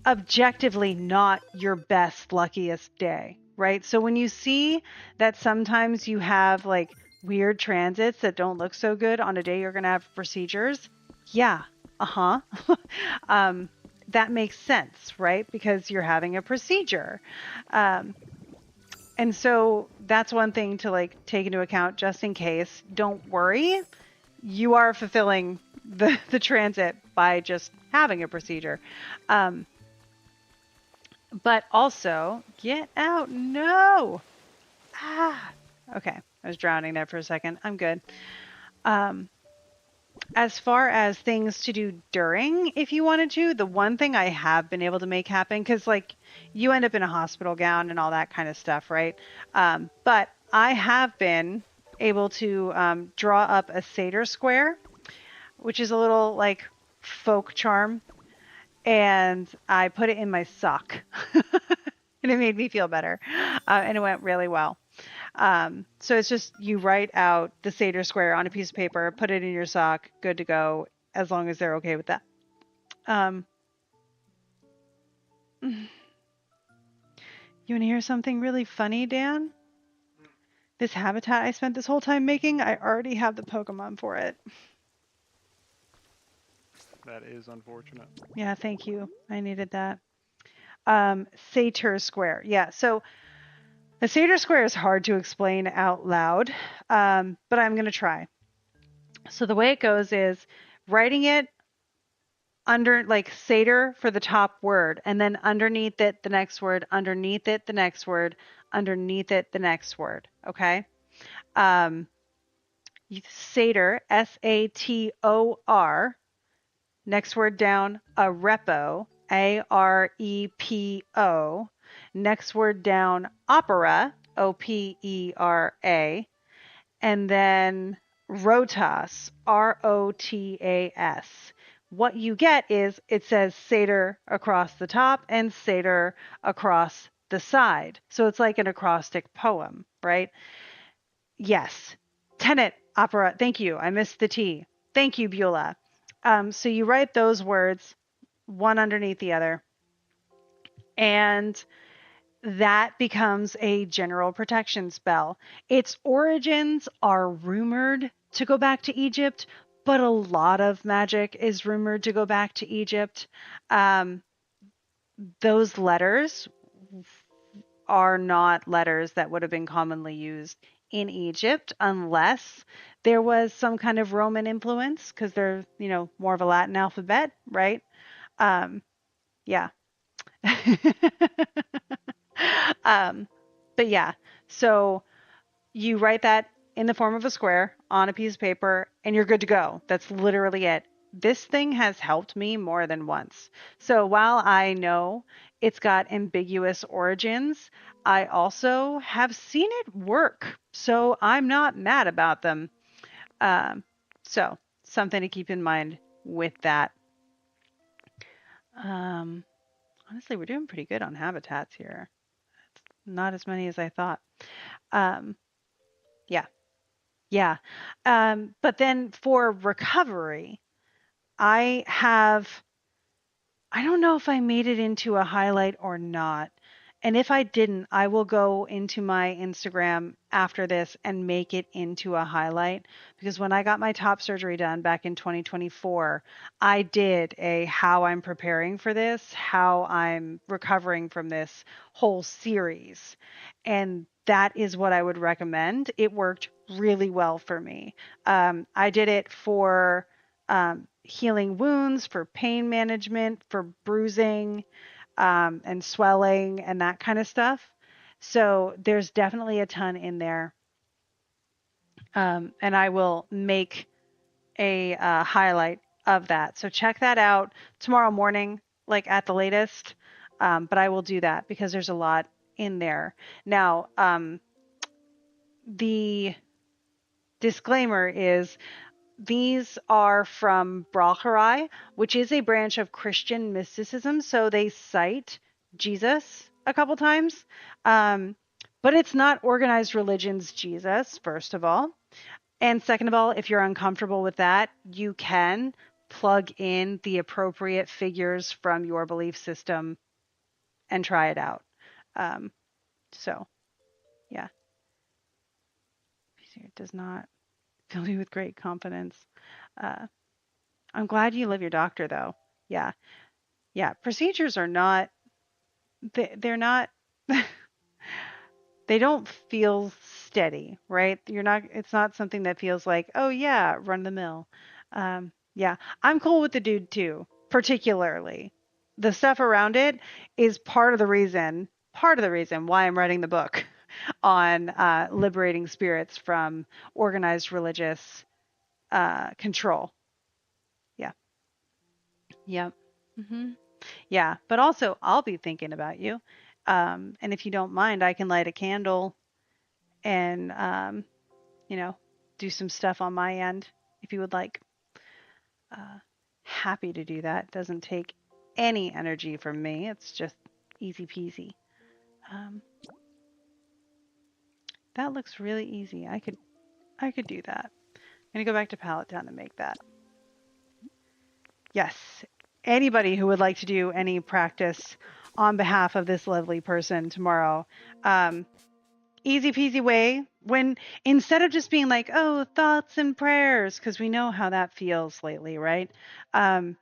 objectively not your best, luckiest day, right? So when you see that sometimes you have like weird transits that don't look so good on a day you're going to have procedures, yeah, uh huh. um, that makes sense, right? Because you're having a procedure. Um, and so that's one thing to like take into account just in case. Don't worry, you are fulfilling the transit by just having a procedure. Um, but also, get out. No. Ah. Okay. I was drowning there for a second. I'm good. Um, as far as things to do during, if you wanted to, the one thing I have been able to make happen, because like you end up in a hospital gown and all that kind of stuff, right? But I have been able to draw up a satyr square, which is a little like folk charm, and I put it in my sock. And it made me feel better. And it went really well. So it's just you write out the satyr square on a piece of paper, put it in your sock, good to go, as long as they're okay with that. Um, you want to hear something really funny, Dan? This habitat I spent this whole time making, I already have the Pokemon for it. That is unfortunate. Yeah, thank you. I needed that. Satyr square. Yeah, so a satyr square is hard to explain out loud, but I'm going to try. So the way it goes is writing it under like satyr for the top word, and then underneath it the next word, underneath it the next word, underneath it the next word. Okay. Um, satyr, Sator. Next word down, arepo, Arepo. Next word down, opera, Opera. And then rotas, Rotas. What you get is it says satyr across the top and satyr across the side. So it's like an acrostic poem, right? Yes. Tenet opera. Thank you. I missed the T. Thank you, Beulah. So you write those words one underneath the other, and that becomes a general protection spell. Its origins are rumored to go back to Egypt, but a lot of magic is rumored to go back to Egypt. Um, those letters are not letters that would have been commonly used in Egypt unless there was some kind of Roman influence because they're, more of a Latin alphabet, right? Um, yeah. um, but yeah, so you write that in the form of a square on a piece of paper and you're good to go. That's literally it. This thing has helped me more than once. So while I know it's got ambiguous origins, I also have seen it work. So I'm not mad about them. Um, so something to keep in mind with that. Um, Honestly, we're doing pretty good on habitats here. Not as many as I thought. Um, yeah, yeah. But then for recovery, I have, I don't know if I made it into a highlight or not. And if I didn't, I will go into my Instagram after this and make it into a highlight. Because when I got my top surgery done back in 2024, I did a how I'm preparing for this, how I'm recovering from this whole series. And that is what I would recommend. It worked really well for me. I did it for healing wounds, for pain management, for bruising and swelling and that kind of stuff. So there's definitely a ton in there. And I will make a highlight of that. So check that out tomorrow morning, like at the latest. But I will do that because there's a lot in there. Now, the disclaimer is these are from Brahmarai, which is a branch of Christian mysticism. So they cite Jesus a couple times. Um, but it's not organized religion's Jesus, first of all. And second of all, if you're uncomfortable with that, you can plug in the appropriate figures from your belief system and try it out. Um, so, yeah, it does not fill me with great confidence. Uh, I'm glad you love your doctor, though. Yeah. Yeah, procedures are not they're not they don't feel steady, right? You're not It's not something that feels like, "Oh yeah, run the mill." Yeah, I'm cool with the dude too, particularly. The stuff around it is part of the reason why I'm writing the book on liberating spirits from organized religious control. Yeah. Yep. Mhm. Yeah, but also I'll be thinking about you. And if you don't mind, I can light a candle and, you know, do some stuff on my end if you would like. Uh, Happy to do that. Doesn't take any energy from me. It's just easy peasy. Um, that looks really easy. I could do that. I'm gonna go back to Pallet Town and make that. Yes. Anybody who would like to do any practice on behalf of this lovely person tomorrow, um, easy peasy way when instead of just being like, oh, thoughts and prayers, because we know how that feels lately, right? Um,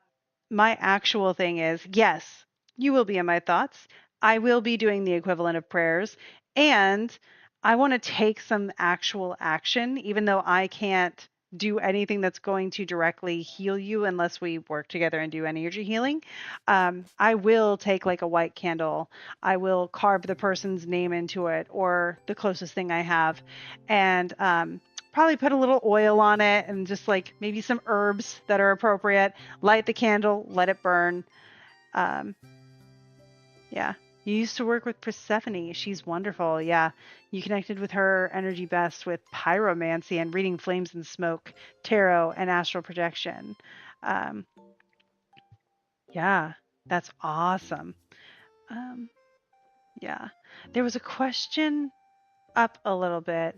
my actual thing is yes, you will be in my thoughts. I will be doing the equivalent of prayers. And I want to take some actual action, even though I can't do anything that's going to directly heal you unless we work together and do energy healing. I will take like a white candle. I will carve the person's name into it or the closest thing I have. And probably put a little oil on it and just like maybe some herbs that are appropriate. Light the candle, let it burn. Um, yeah. You used to work with Persephone. She's wonderful. Yeah. You connected with her energy best with pyromancy and reading flames and smoke, tarot, and astral projection. Um, yeah. That's awesome. Um, Yeah. There was a question up a little bit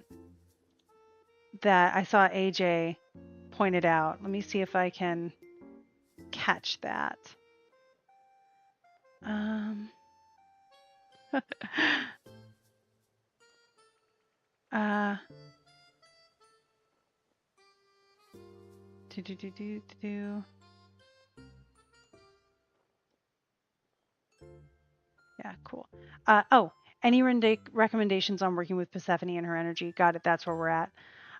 that I saw AJ pointed out. Let me see if I can catch that. Um, uh, do, do, do, do, do. Yeah, cool. Oh, any recommendations on working with Persephone and her energy? Got it. That's where we're at.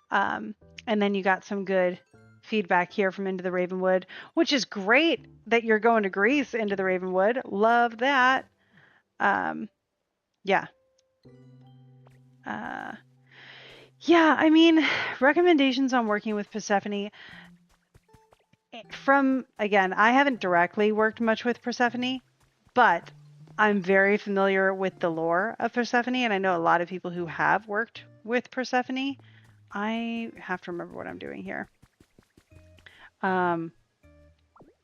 Um, and then you got some good feedback here from Into the Ravenwood, which is great that you're going to Greece, Into the Ravenwood. Love that. Um, yeah. Uh, yeah, I mean, recommendations on working with Persephone. From, again, I haven't directly worked much with Persephone, but I'm very familiar with the lore of Persephone, and I know a lot of people who have worked with Persephone. I have to remember what I'm doing here. Um,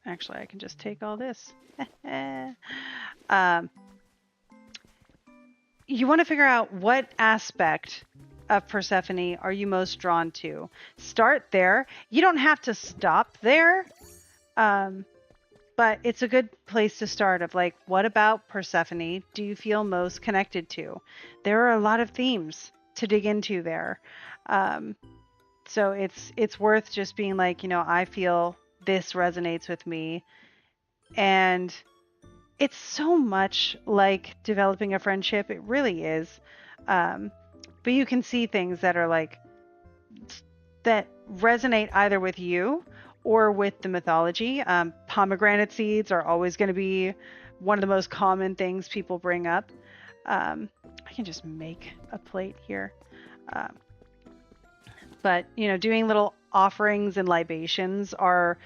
Actually, I can just take all this. um, you want to figure out what aspect of Persephone are you most drawn to. Start there. You don't have to stop there. Um, but it's a good place to start of like, what about Persephone do you feel most connected to? There are a lot of themes to dig into there. Um, so it's worth just being like, I feel this resonates with me. And it's so much like developing a friendship. It really is. Um, but you can see things that are like that resonate either with you or with the mythology. Pomegranate seeds are always going to be one of the most common things people bring up. I can just make a plate here. Um, but, doing little offerings and libations are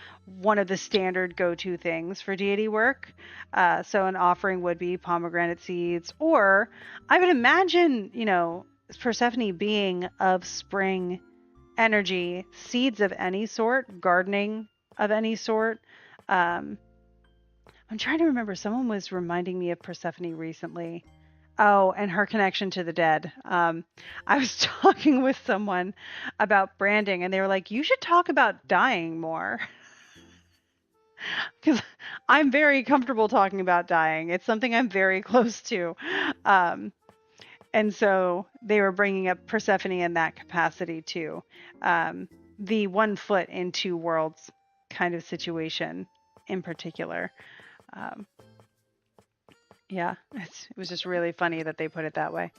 one of the standard go-to things for deity work. So an offering would be pomegranate seeds, or I would imagine, Persephone being of spring energy, seeds of any sort, gardening of any sort. Um, I'm trying to remember. Someone was reminding me of Persephone recently. Oh, and her connection to the dead. I was talking with someone about branding, and they were like, "You should talk about dying more," because I'm very comfortable talking about dying. It's something I'm very close to. Um, And so they were bringing up Persephone in that capacity too. The one foot in two worlds kind of situation in particular. Um, yeah, it was just really funny that they put it that way.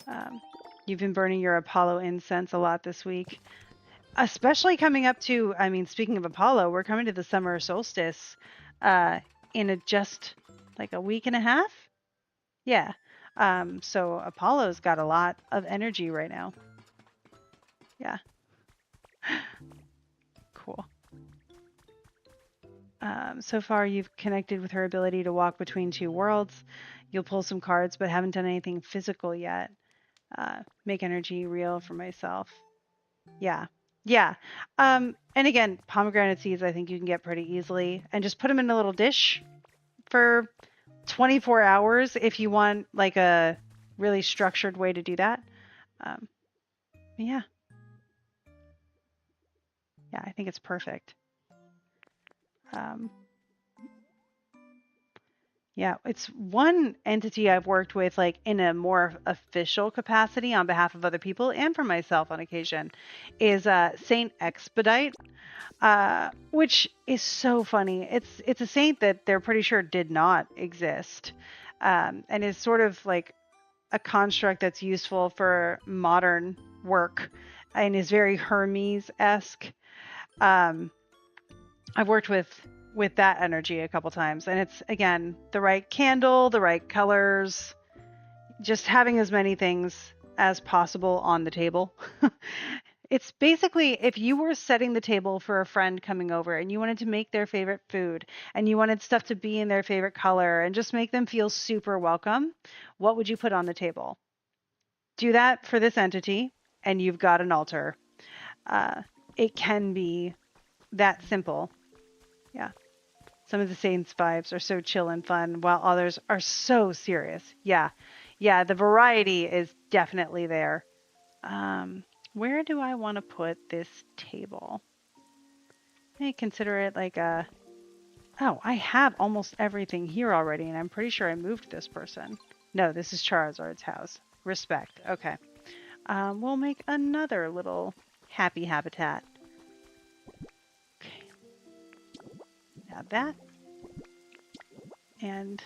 Um, you've been burning your Apollo incense a lot this week, especially coming up to, I mean, speaking of Apollo, we're coming to the summer solstice uh, in just like a week and a half. Yeah. So Apollo's got a lot of energy right now. Yeah. Cool. So far, you've connected with her ability to walk between two worlds. You'll pull some cards, but haven't done anything physical yet. Make energy real for myself. Yeah. Yeah. And again, pomegranate seeds, I think you can get pretty easily. And just put them in a little dish for 24 hours if you want like a really structured way to do that. Um, yeah. Yeah, I think it's perfect. Um, Yeah, it's one entity I've worked with like in a more official capacity on behalf of other people and for myself on occasion is Saint Expedite, which is so funny. It's a saint that they're pretty sure did not exist, and is sort of like a construct that's useful for modern work and is very Hermes-esque. Um, I've worked with that energy a couple times, and it's again the right candle, the right colors, just having as many things as possible on the table. It's basically if you were setting the table for a friend coming over and you wanted to make their favorite food and you wanted stuff to be in their favorite color and just make them feel super welcome, what would you put on the table? Do that for this entity, and you've got an altar. Uh, it can be that simple. Yeah. Some of the Saints vibes are so chill and fun, while others are so serious. Yeah. Yeah, the variety is definitely there. Um, where do I want to put this table? I consider it like a. Oh, I have almost everything here already, and I'm pretty sure I moved this person. No, this is Charizard's house. Respect. Okay. We'll make another little happy habitat. Okay. Now that and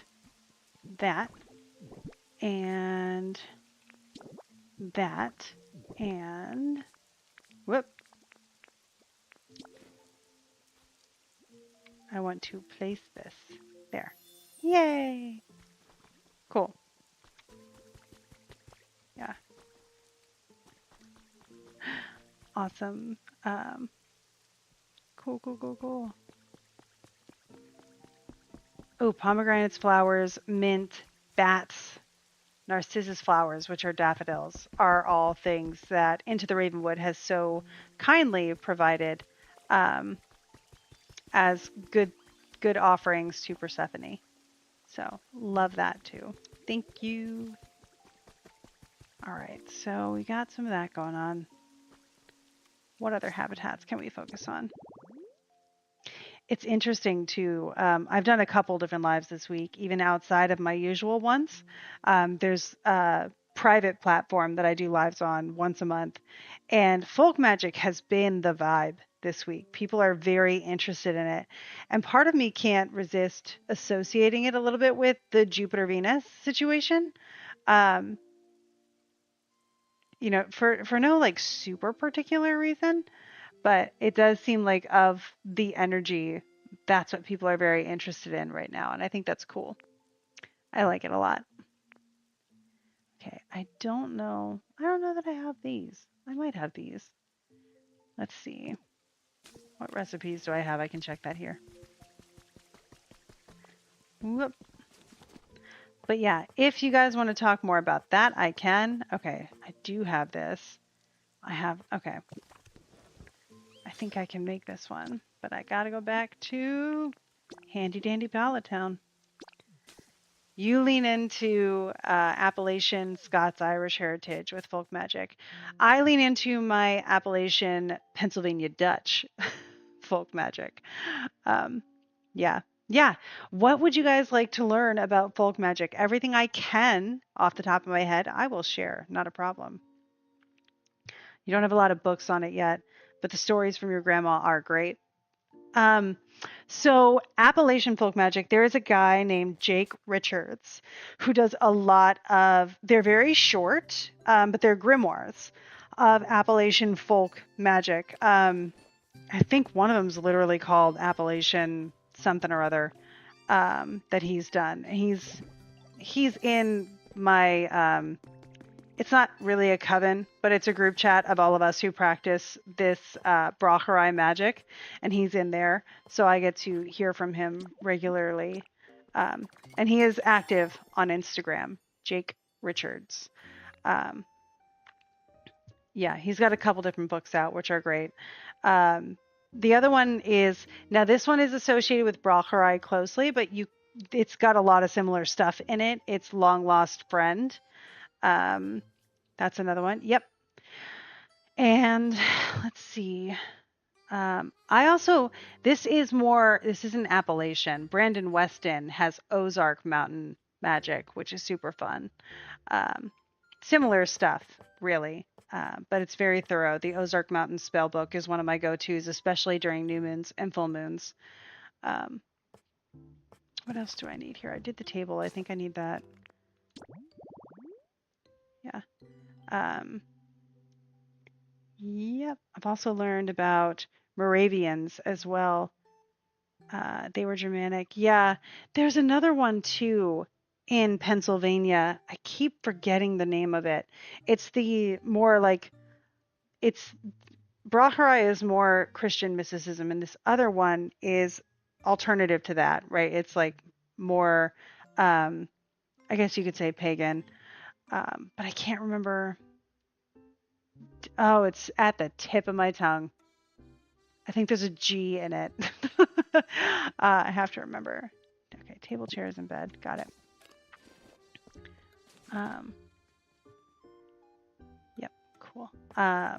that and that and whoop. I want to place this there. Yay! Cool. Yeah. Awesome. Cool, cool, cool, cool. Oh, pomegranates, flowers, mint, bats, narcissus flowers, which are daffodils, are all things that Into the Ravenwood has so kindly provided um, as good offerings to Persephone. So love that too. Thank you. All right, so we got some of that going on. What other habitats can we focus on? It's interesting too. I've done a couple different lives this week, even outside of my usual ones. There's a private platform that I do lives on once a month, and folk magic has been the vibe this week. People are very interested in it, and part of me can't resist associating it a little bit with the Jupiter Venus situation. Um, for no like super particular reason, but it does seem like of the energy, that's what people are very interested in right now. And I think that's cool. I like it a lot. Okay, I don't know. I don't know that I have these. I might have these. Let's see. What recipes do I have? I can check that here. Whoop. But yeah, if you guys want to talk more about that, I can. Okay, I do have this. Okay. I think I can make this one, but I gotta go back to handy dandy Pallet Town. You lean into Appalachian Scots Irish heritage with folk magic. I lean into my Appalachian Pennsylvania Dutch folk magic. Um, yeah. Yeah. What would you guys like to learn about folk magic? Everything I can off the top of my head, I will share. Not a problem. You don't have a lot of books on it yet, but the stories from your grandma are great. Um, so Appalachian folk magic, there is a guy named Jake Richards who does a lot of, they're very short, but they're grimoires of Appalachian folk magic. I think one of them is literally called Appalachian something or other that he's done. He's in my it's not really a coven, but it's a group chat of all of us who practice this Brachari magic, and he's in there, so I get to hear from him regularly. And he is active on Instagram, Jake Richards. Um, yeah, he's got a couple different books out, which are great. The other one is now this one is associated with Brachari closely, but it's got a lot of similar stuff in it. It's Long Lost Friend. Um, that's another one. Yep. And let's see. I also, this isn't Appalachian. Brandon Weston has Ozark Mountain Magic, which is super fun. Um, Similar stuff, really, but it's very thorough. The Ozark Mountain spell book is one of my go-tos, especially during new moons and full moons. Um, what else do I need here? I did the table. I think I need that. Yeah. Um, yep. I've also learned about Moravians as well. They were Germanic. Yeah, there's another one too in Pennsylvania. I keep forgetting the name of it. It's the more like it's Brahari is more Christian mysticism, and this other one is alternative to that, right? It's like more, I guess you could say pagan, but I can't remember. Oh, it's at the tip of my tongue. I think there's a G in it. I have to remember. Okay, table, chairs, and bed. Got it. Um, yep, cool. I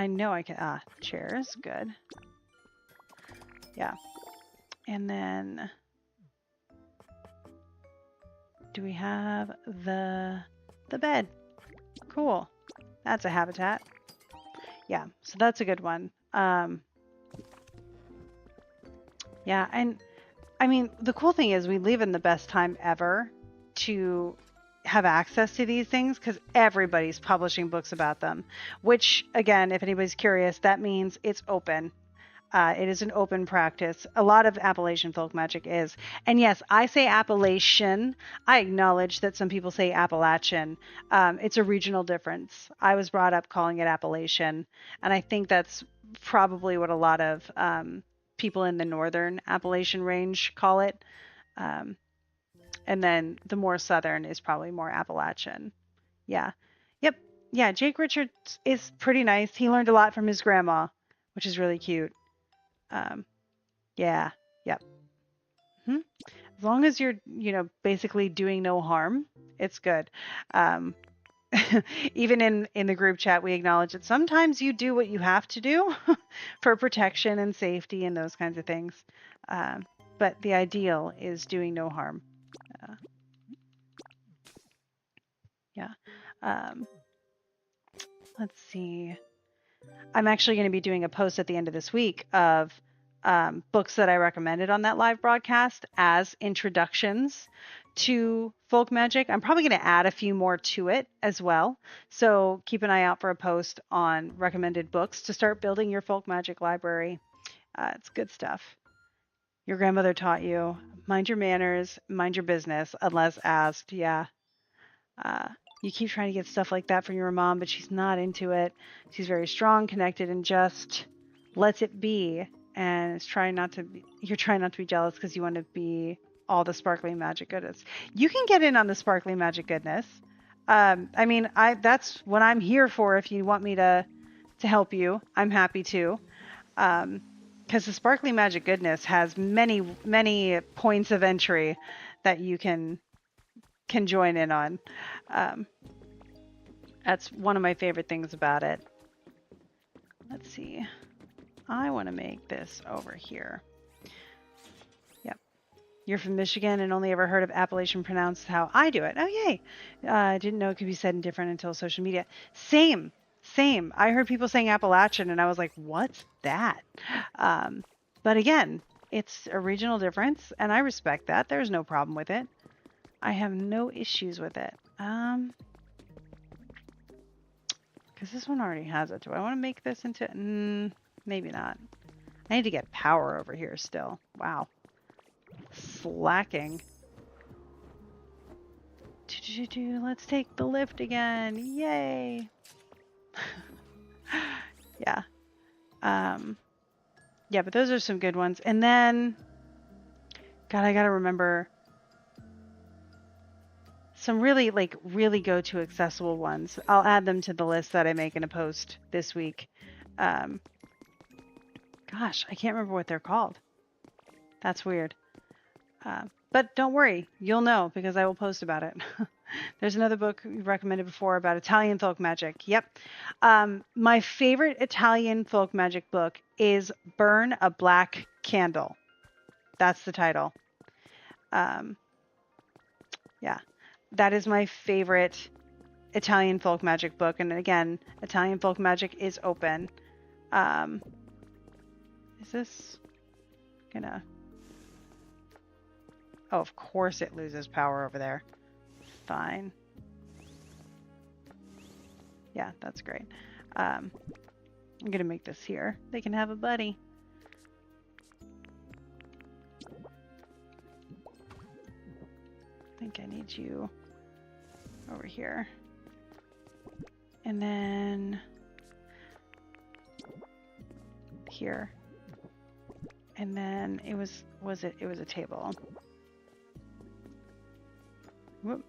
know I can. Chairs, good. Yeah, and then do we have the bed? Cool. That's a habitat. Yeah, so that's a good one. Yeah, and I mean, the cool thing is we live in the best time ever to have access to these things because everybody's publishing books about them, which, again, if anybody's curious, that means it's open. It is an open practice. A lot of Appalachian folk magic is. And yes, I say Appalachian. I acknowledge that some people say Appalachian. It's a regional difference. I was brought up calling it Appalachian. And I think that's probably what a lot of people in the northern Appalachian range call it. Um, and then the more southern is probably more Appalachian. Yeah. Yep. Yeah. Jake Richards is pretty nice. He learned a lot from his grandma, which is really cute. Um, yeah. Yep. Hmm. As long as you're, basically doing no harm, it's good. Um, even in the group chat, we acknowledge that sometimes you do what you have to do for protection and safety and those kinds of things. Um, but the ideal is doing no harm. Uh, yeah. Um, let's see. I'm actually going to be doing a post at the end of this week of books that I recommended on that live broadcast as introductions to folk magic. I'm probably going to add a few more to it as well. So keep an eye out for a post on recommended books to start building your folk magic library. It's good stuff. Your grandmother taught you mind your manners, mind your business, unless asked. Yeah. Uh, you keep trying to get stuff like that from your mom, but she's not into it. She's very strong, connected, and just lets it be. And is trying not to. You're trying not to be jealous because you want to be all the sparkling magic goodness. You can get in on the sparkling magic goodness. I mean, that's what I'm here for. If you want me to help you, I'm happy to. Because the sparkling magic goodness has many points of entry that you can join in on. Um, that's one of my favorite things about it. Let's see. I want to make this over here. Yep. You're from Michigan and only ever heard of Appalachian pronounced how I do it. Oh, yay. I didn't know it could be said in different until social media. Same. I heard people saying Appalachian and I was like, what's that? But again, it's a regional difference and I respect that. There's no problem with it. I have no issues with it. Because this one already has it. Do I want to make this into... maybe not. I need to get power over here still. Wow. Slacking. Let's take the lift again. Yay. Yeah. Yeah, but those are some good ones. And then... God, I gotta remember... some really go to accessible ones. I'll add them to the list that I make in a post this week. Gosh, I can't remember what they're called. That's weird. But don't worry, you'll know because I will post about it. There's another book you recommended before about Italian folk magic. Yep. My favorite Italian folk magic book is Burn a Black Candle. That's the title. Yeah. That is my favorite Italian folk magic book. And again, Italian folk magic is open. Is this gonna... Oh, of course it loses power over there. Fine. Yeah, that's great. I'm gonna make this here. They can have a buddy. I think I need you over here. And then here. And then it was a table. Whoop.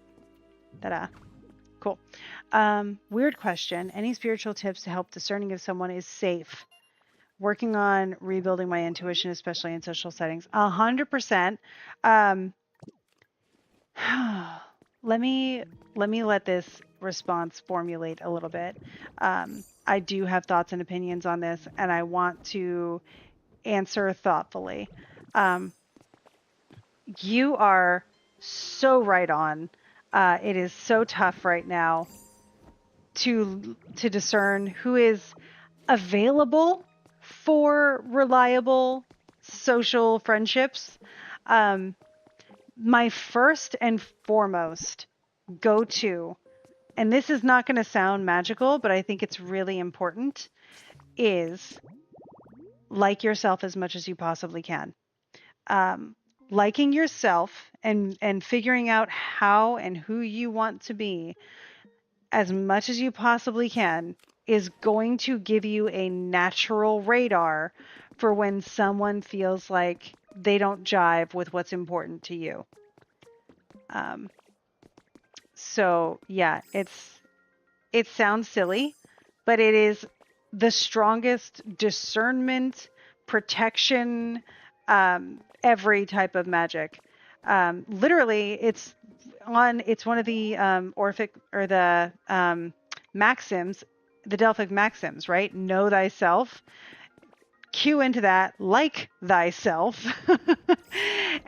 Ta-da. Cool. Weird question. Any spiritual tips to help discerning if someone is safe working on rebuilding my intuition, especially in social settings. 100%. Um, let me let this response formulate a little bit. I do have thoughts and opinions on this, and I want to answer thoughtfully. Um, you are so right on. It is so tough right now to discern who is available for reliable social friendships. Um, my first and foremost go to, and this is not going to sound magical, but I think it's really important, is like yourself as much as you possibly can. Um, Liking yourself and figuring out how and who you want to be as much as you possibly can is going to give you a natural radar for when someone feels like they don't jive with what's important to you. Um, so yeah, it sounds silly, but it is the strongest discernment, protection, every type of magic. Literally, it's one of the Orphic or the maxims, the Delphic maxims, right? Know thyself. Cue into that, like thyself.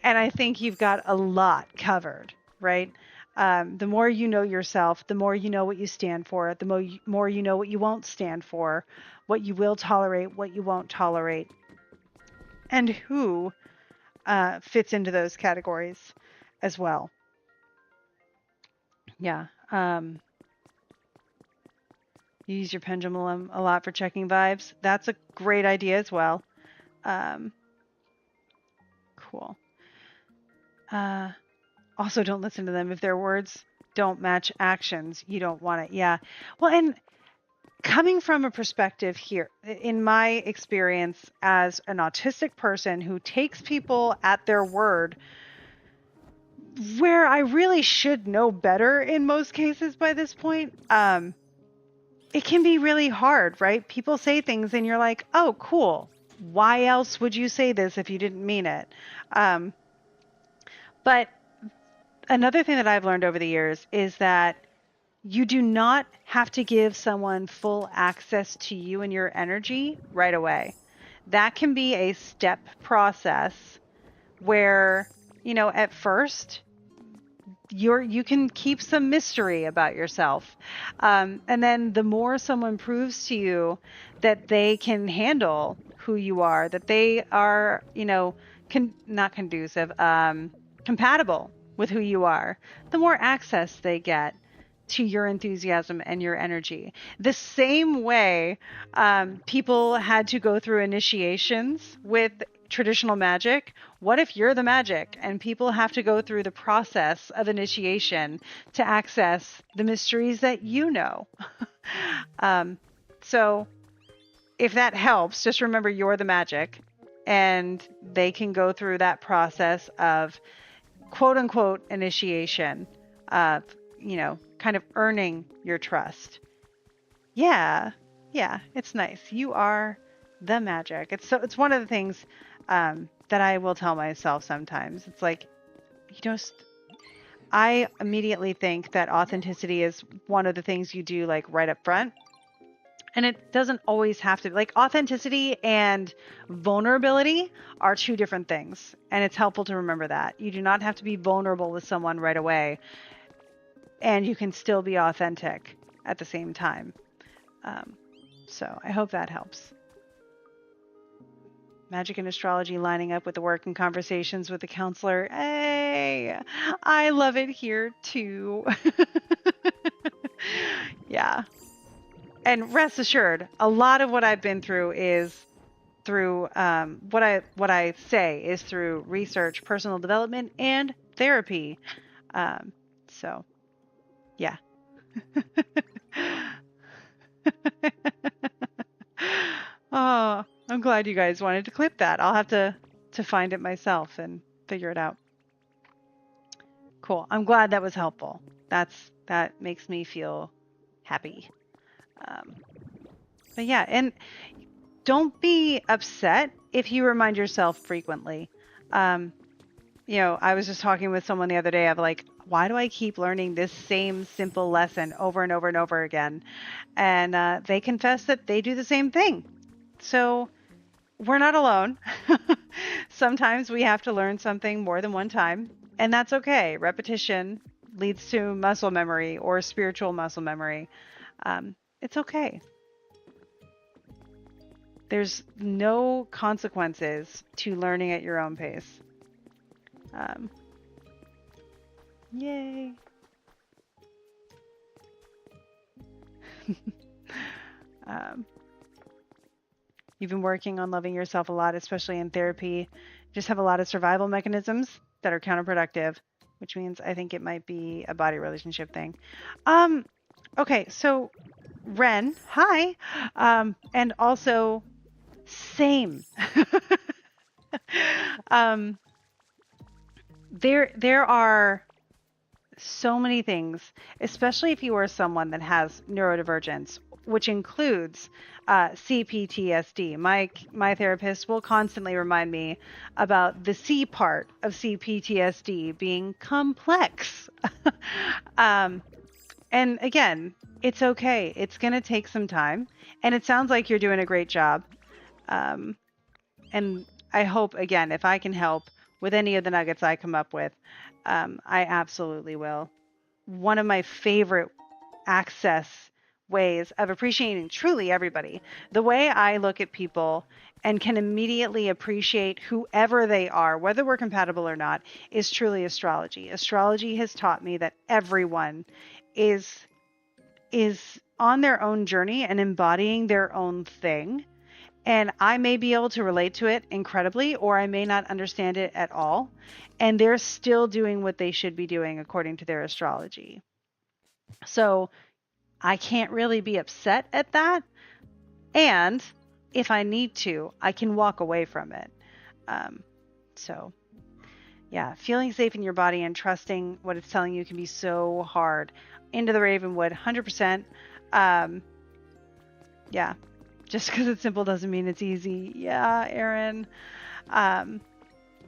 And I think you've got a lot covered, right? The more you know yourself, the more you know what you stand for, the more you know what you won't stand for, what you will tolerate, what you won't tolerate, and who fits into those categories as well. Yeah. You use your pendulum a lot for checking vibes. That's a great idea as well. Um, cool. Also, don't listen to them if their words don't match actions. You don't want it. Yeah. Well, and coming from a perspective here, in my experience as an autistic person who takes people at their word, where I really should know better in most cases by this point, it can be really hard, right? People say things and you're like, oh, cool. Why else would you say this if you didn't mean it? Um, but another thing that I've learned over the years is that you do not have to give someone full access to you and your energy right away. That can be a step process where, at first you can keep some mystery about yourself. And then the more someone proves to you that they can handle who you are, that they are, not conducive, compatible with who you are, the more access they get to your enthusiasm and your energy. The same way people had to go through initiations with traditional magic. What if you're the magic and people have to go through the process of initiation to access the mysteries that you know? um, so if that helps, just remember you're the magic and they can go through that process of quote unquote initiation of, kind of earning your trust. Yeah. Yeah. It's nice. You are the magic. It's one of the things that I will tell myself sometimes. It's like, just, I immediately think that authenticity is one of the things you do like right up front. And it doesn't always have to, like, authenticity and vulnerability are two different things. And it's helpful to remember that. You do not have to be vulnerable with someone right away. And you can still be authentic at the same time. So I hope that helps. Magic and astrology lining up with the work and conversations with the counselor. Hey, I love it here too. Yeah. And rest assured, a lot of what I've been through is through what I say is through research, personal development, and therapy. So, yeah. Oh, I'm glad you guys wanted to clip that. I'll have to find it myself and figure it out. Cool. I'm glad that was helpful. That makes me feel happy. Um, but yeah, and don't be upset if you remind yourself frequently. Um, I was just talking with someone the other day of like, why do I keep learning this same simple lesson over and over and over again? And they confess that they do the same thing. So we're not alone. Sometimes we have to learn something more than one time, and that's okay. Repetition leads to muscle memory or spiritual muscle memory. It's okay. There's no consequences to learning at your own pace. Um, Yay. um, you've been working on loving yourself a lot, especially in therapy. Just have a lot of survival mechanisms that are counterproductive, which means I think it might be a body relationship thing. Um, okay, so Ren, hi. And also same. um, there are so many things, especially if you are someone that has neurodivergence, which includes CPTSD. My therapist will constantly remind me about the C part of CPTSD being complex. um, and again, it's okay. It's going to take some time, and it sounds like you're doing a great job. Um, and I hope, again, if I can help with any of the nuggets I come up with, I absolutely will. One of my favorite access ways of appreciating truly everybody, the way I look at people and can immediately appreciate whoever they are, whether we're compatible or not, is truly astrology. Astrology has taught me that everyone is is on their own journey and embodying their own thing. And I may be able to relate to it incredibly, or I may not understand it at all. And they're still doing what they should be doing according to their astrology. So I can't really be upset at that. And if I need to, I can walk away from it. Um, so, yeah, feeling safe in your body and trusting what it's telling you can be so hard. Into the Ravenwood, 100%. Um, yeah, just because it's simple doesn't mean it's easy. Yeah, Aaron. Um,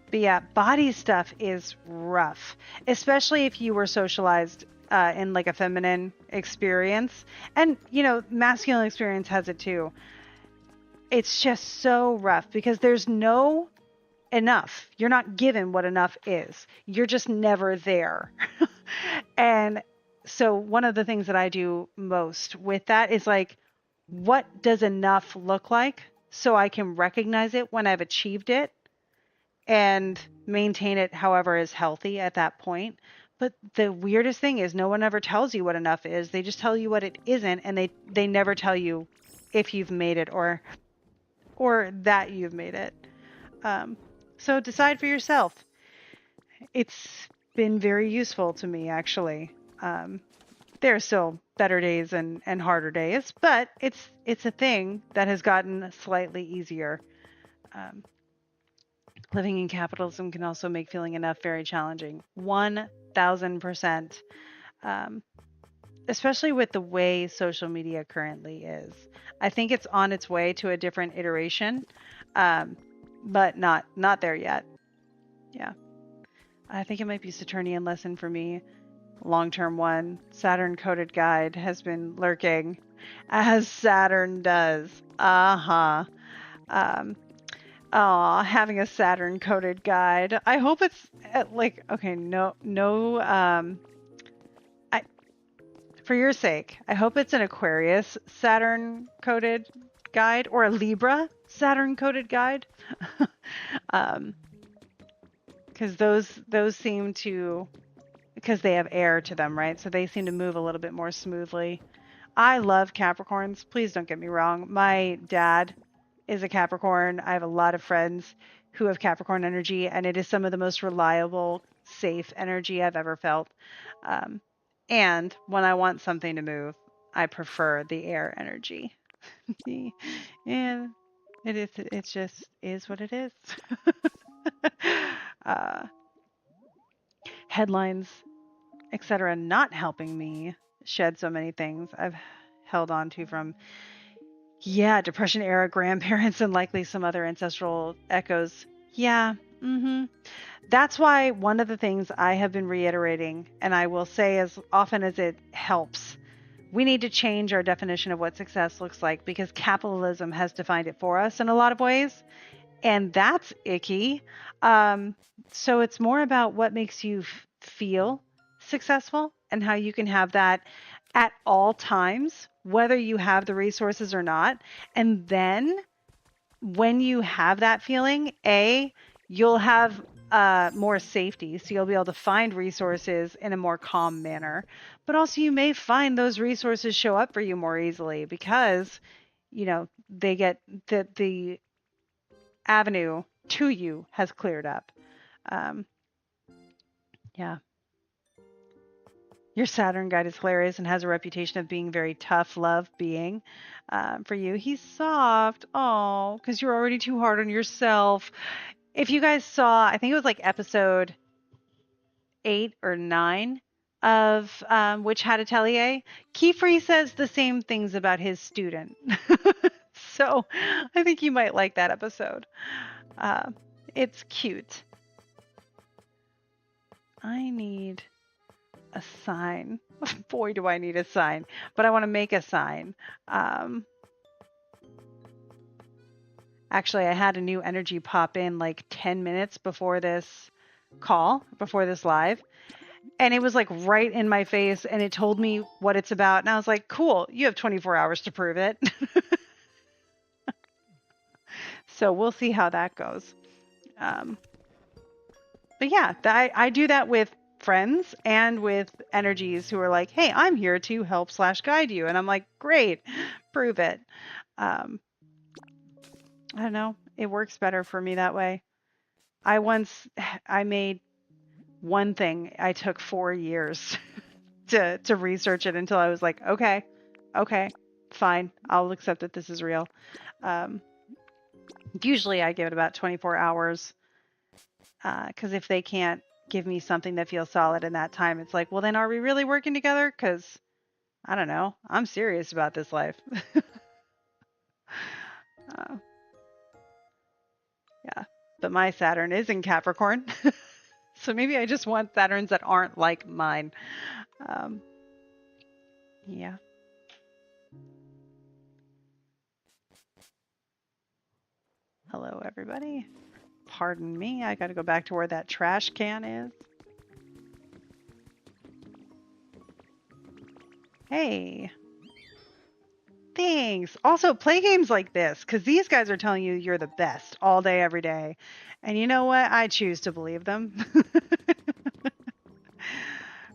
but yeah, body stuff is rough, especially if you were socialized in like a feminine experience. And, masculine experience has it too. It's just so rough because there's no enough. You're not given what enough is. You're just never there. And so one of the things that I do most with that is like, what does enough look like so I can recognize it when I've achieved it and maintain it however is healthy at that point. But the weirdest thing is no one ever tells you what enough is. They just tell you what it isn't, and they never tell you if you've made it or that you've made it. Um, so decide for yourself. It's been very useful to me, actually. Um, there are still better days and harder days, but it's a thing that has gotten slightly easier. Um, Living in capitalism can also make feeling enough very challenging. 1000%. Um, Especially with the way social media currently is. I think it's on its way to a different iteration, um, but not there yet. Yeah. I think it might be Saturnian lesson for me. Long term one. Saturn coded guide has been lurking as Saturn does. Uh-huh. Um, having a Saturn coded guide. I hope it's like okay, no I for your sake, I hope it's an Aquarius Saturn coded guide or a Libra Saturn coded guide. um cuz those seem to because they have air to them, right? So they seem to move a little bit more smoothly. I love Capricorns. Please don't get me wrong. My dad is a Capricorn. I have a lot of friends who have Capricorn energy, and it is some of the most reliable, safe energy I've ever felt. Um, and when I want something to move, I prefer the air energy. And it just is what it is. uh, Headlines, etc., not helping me shed so many things I've held on to from Yeah, Depression era grandparents and likely some other ancestral echoes. Yeah. That's why one of the things I have been reiterating, and I will say as often as it helps, we need to change our definition of what success looks like because capitalism has defined it for us in a lot of ways, and that's icky. Um, so it's more about what makes you feel successful and how you can have that at all times, whether you have the resources or not. And then when you have that feeling, you'll have more safety. So you'll be able to find resources in a more calm manner. But also, you may find those resources show up for you more easily because, they get the avenue to you has cleared up. Um, yeah. Your Saturn guide is hilarious and has a reputation of being very tough love being for you. He's soft. Oh, because you're already too hard on yourself. If you guys saw, I think it was like episode 8 or 9 of Witch Hat Atelier, Kiefer says the same things about his student. So I think you might like that episode. Uh, it's cute. I need a sign. Boy, do I need a sign. But I want to make a sign. Actually, I had a new energy pop in like 10 minutes before this call, before this live. And it was like right in my face and it told me what it's about. And I was like, cool, you have 24 hours to prove it. So we'll see how that goes. But yeah, I do that with friends and with energies who are like, hey, I'm here to help/guide you. And I'm like, great, prove it. Um, I don't know. It works better for me that way. I made one thing. I took 4 years to research it until I was like, okay, fine. I'll accept that this is real. Um, Usually I give it about 24 hours because if they can't give me something that feels solid in that time, it's like, well, then are we really working together? Because I don't know. I'm serious about this life. uh, yeah. But my Saturn is in Capricorn. So maybe I just want Saturns that aren't like mine. Um, yeah. Hello, everybody. Pardon me. I got to go back to where that trash can is. Hey. Thanks. Also, play games like this because these guys are telling you you're the best all day, every day. And you know what? I choose to believe them.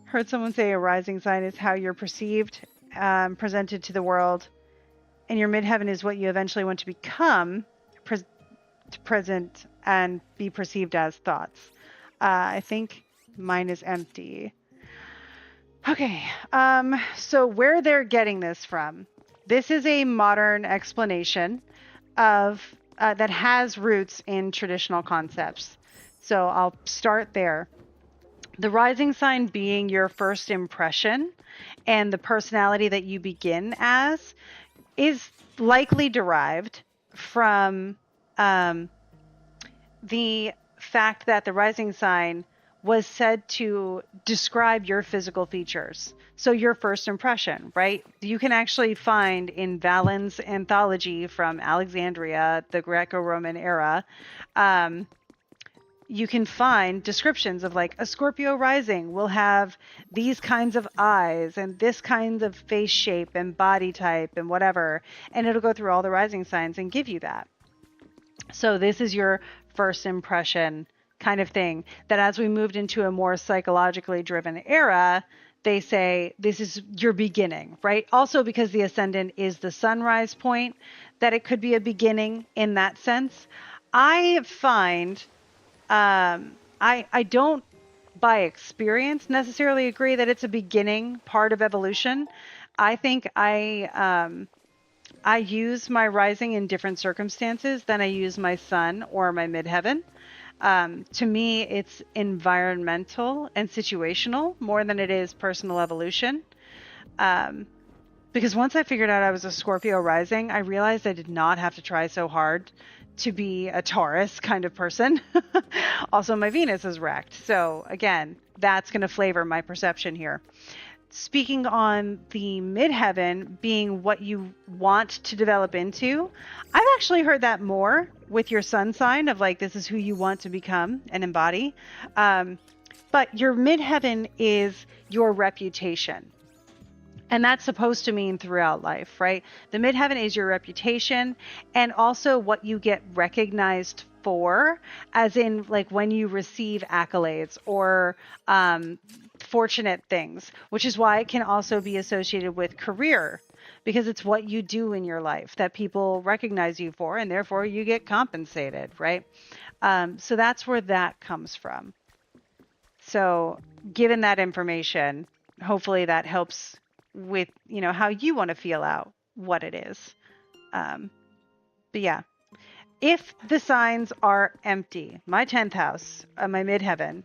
Heard someone say a rising sign is how you're perceived, presented to the world, and your midheaven is what you eventually want to become, present, and be perceived as thoughts. I think mine is empty. Okay, so where they're getting this from, this is a modern explanation of that has roots in traditional concepts. So I'll start there. The rising sign being your first impression and the personality that you begin as is likely derived from the fact that the rising sign was said to describe your physical features. So your first impression, right? You can actually find in Valen's anthology from Alexandria, the Greco-Roman era, you can find descriptions of like a Scorpio rising will have these kinds of eyes and this kind of face shape and body type and whatever. And it'll go through all the rising signs and give you that. So this is your first impression kind of thing, that as we moved into a more psychologically driven era, they say this is your beginning, right? Also because the ascendant is the sunrise point, that it could be a beginning in that sense. I find I don't by experience necessarily agree that it's a beginning part of evolution. I think I use my rising in different circumstances than I use my sun or my midheaven. To me, it's environmental and situational more than it is personal evolution. Because once I figured out I was a Scorpio rising, I realized I did not have to try so hard to be a Taurus kind of person. Also, my Venus is wrecked. So, again, that's going to flavor my perception here. Speaking on the midheaven being what you want to develop into, I've actually heard that more with your sun sign of like, this is who you want to become and embody. Um, but your midheaven is your reputation. And that's supposed to mean throughout life, right? The midheaven is your reputation and also what you get recognized for, as in like when you receive accolades or fortunate things, which is why it can also be associated with career because it's what you do in your life that people recognize you for and therefore you get compensated, right? So that's where that comes from. So, given that information, hopefully that helps with, how you want to feel out what it is. Um, but yeah, if the signs are empty, my 10th house, my midheaven,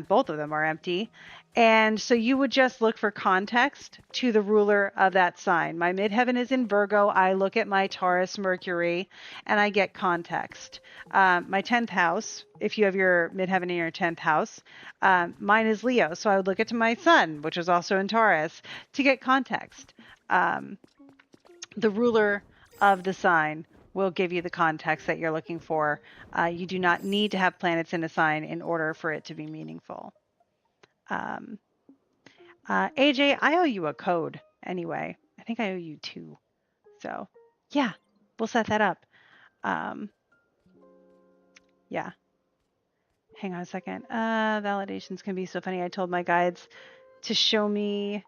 both of them are empty. And so you would just look for context to the ruler of that sign. My midheaven is in Virgo. I look at my Taurus Mercury and I get context. My 10th house, if you have your midheaven in your 10th house, mine is Leo. So I would look at to my sun, which is also in Taurus, to get context. Um, the ruler of the sign will give you the context that you're looking for. You do not need to have planets in a sign in order for it to be meaningful. Um, AJ, I owe you a code anyway. I think I owe you two. So, yeah, we'll set that up. Um, yeah, hang on a second. Validations can be so funny. I told my guides to show me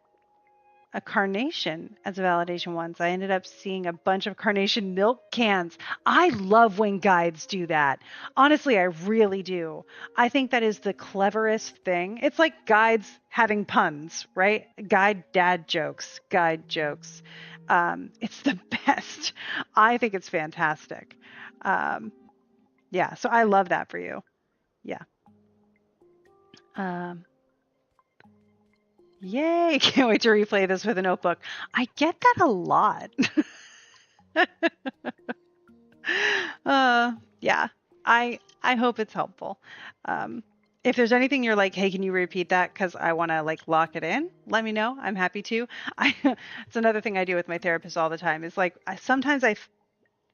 a carnation as a validation once. I ended up seeing a bunch of carnation milk cans. I love when guides do that. Honestly, I really do. I think that is the cleverest thing. It's like guides having puns, right? Guide dad jokes, guide jokes. It's the best. I think it's fantastic. Um, yeah, so I love that for you. Yeah. Um, Yay! Can't wait to replay this with a notebook. I get that a lot. Yeah, I hope it's helpful. If there's anything you're like, hey, can you repeat that? Because I want to like lock it in. Let me know. I'm happy to. It's another thing I do with my therapist all the time. Is like sometimes I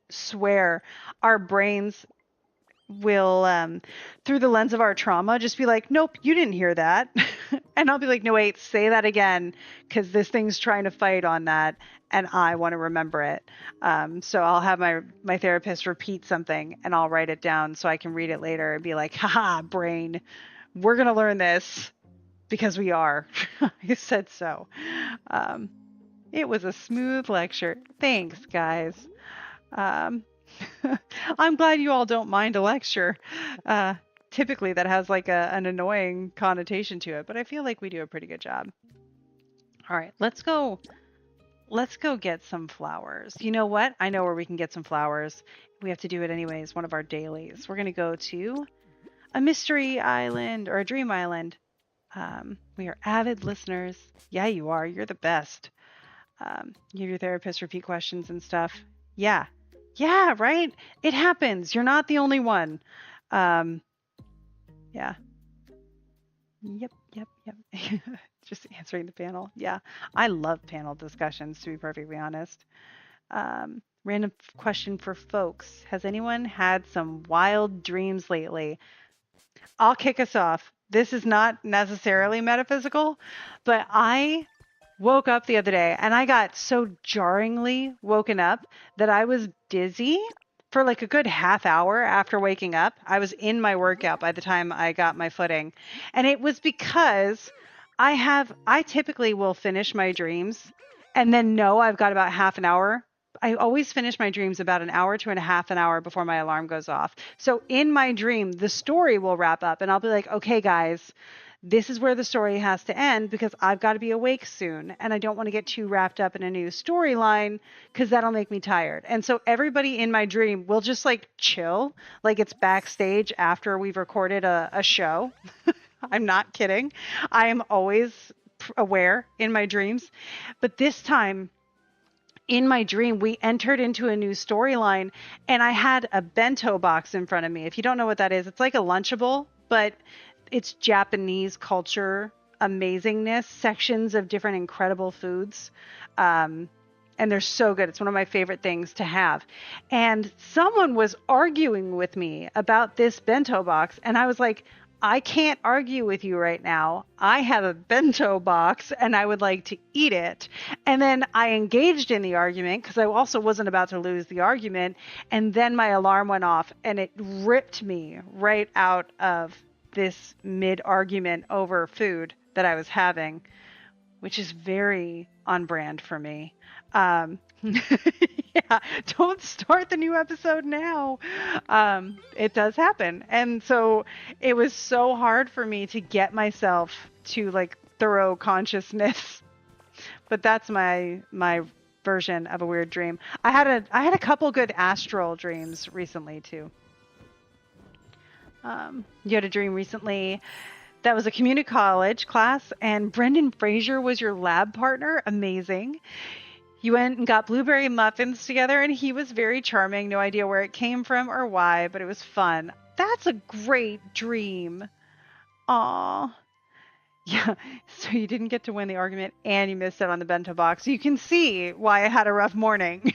swear our brains will through the lens of our trauma just be like, nope, you didn't hear that. And I'll be like, no, wait, say that again, because this thing's trying to fight on that and I want to remember it. So I'll have my therapist repeat something and I'll write it down so I can read it later and be like, haha, brain, we're going to learn this because we are. You said so. um, it was a smooth lecture. Thanks, guys. um, I'm glad you all don't mind a lecture. Typically, that has like an annoying connotation to it, but I feel like we do a pretty good job. All right, let's go. Let's go get some flowers. You know what? I know where we can get some flowers. We have to do it anyways, one of our dailies. We're going to go to a mystery island or a dream island. We are avid listeners. Yeah, you are. You're the best. You have your therapist repeat questions and stuff. Yeah. Yeah, right? It happens. You're not the only one. Um, yeah. Yep, yep, yep. Just answering the panel. Yeah. I love panel discussions, to be perfectly honest. Random question for folks. Has anyone had some wild dreams lately? I'll kick us off. This is not necessarily metaphysical, but I woke up the other day and I got so jarringly woken up that I was dizzy for like a good half hour after waking up. I was in my workout by the time I got my footing. And it was because I typically will finish my dreams and then know I've got about half an hour. I always finish my dreams about an hour to and a half an hour before my alarm goes off. So in my dream, the story will wrap up and I'll be like, okay, guys, this is where the story has to end because I've got to be awake soon and I don't want to get too wrapped up in a new storyline because that'll make me tired. And so everybody in my dream will just like chill, like it's backstage after we've recorded a show. I'm not kidding. I am always aware in my dreams. But this time in my dream, we entered into a new storyline, and I had a bento box in front of me. If you don't know what that is, it's like a Lunchable, but it's Japanese culture amazingness, sections of different incredible foods. Um, and they're so good. It's one of my favorite things to have. And someone was arguing with me about this bento box, and I was like, I can't argue with you right now. I have a bento box and I would like to eat it. And then I engaged in the argument because I also wasn't about to lose the argument. And then my alarm went off and it ripped me right out of this mid argument over food that I was having, which is very on brand for me. Yeah, don't start the new episode now. It does happen. And so it was so hard for me to get myself to like thorough consciousness. But that's my version of a weird dream. I had a couple good astral dreams recently too. You had a dream recently that was a community college class, and Brendan Fraser was your lab partner. Amazing. You went and got blueberry muffins together, and he was very charming. No idea where it came from or why, but it was fun. That's a great dream. Aw. Yeah, so you didn't get to win the argument, and you missed out on the bento box. You can see why I had a rough morning.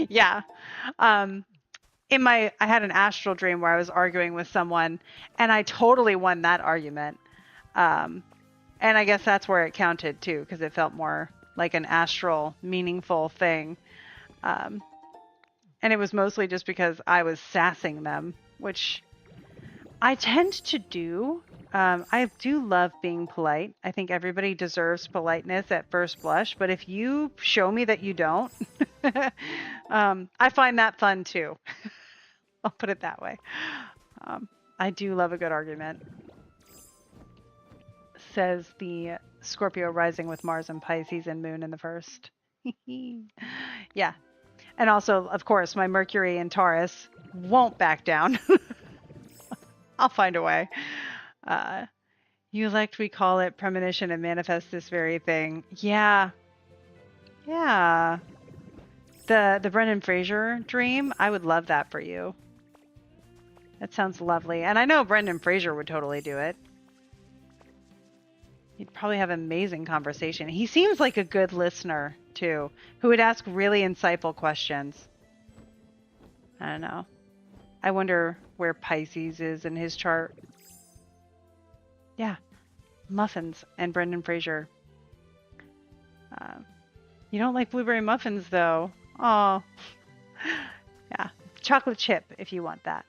Yeah. Um, I had an astral dream where I was arguing with someone, and I totally won that argument. Um, and I guess that's where it counted too, because it felt more like an astral, meaningful thing. Um, and it was mostly just because I was sassing them, which I tend to do. I do love being polite. I think everybody deserves politeness at first blush, but if you show me that you don't, I find that fun too. I'll put it that way. Um, I do love a good argument, says the Scorpio rising with Mars and Pisces and Moon in the first. Yeah. And also, of course, my Mercury in Taurus won't back down. I'll find a way. Uh, you elect, we call it premonition and manifest this very thing. Yeah. Yeah. The Brendan Fraser dream, I would love that for you. That sounds lovely. And I know Brendan Fraser would totally do it. He'd probably have amazing conversation. He seems like a good listener, too, who would ask really insightful questions. I don't know. I wonder where Pisces is in his chart. Yeah. Muffins and Brendan Fraser. You don't like blueberry muffins, though. Oh. Yeah. Chocolate chip, if you want that.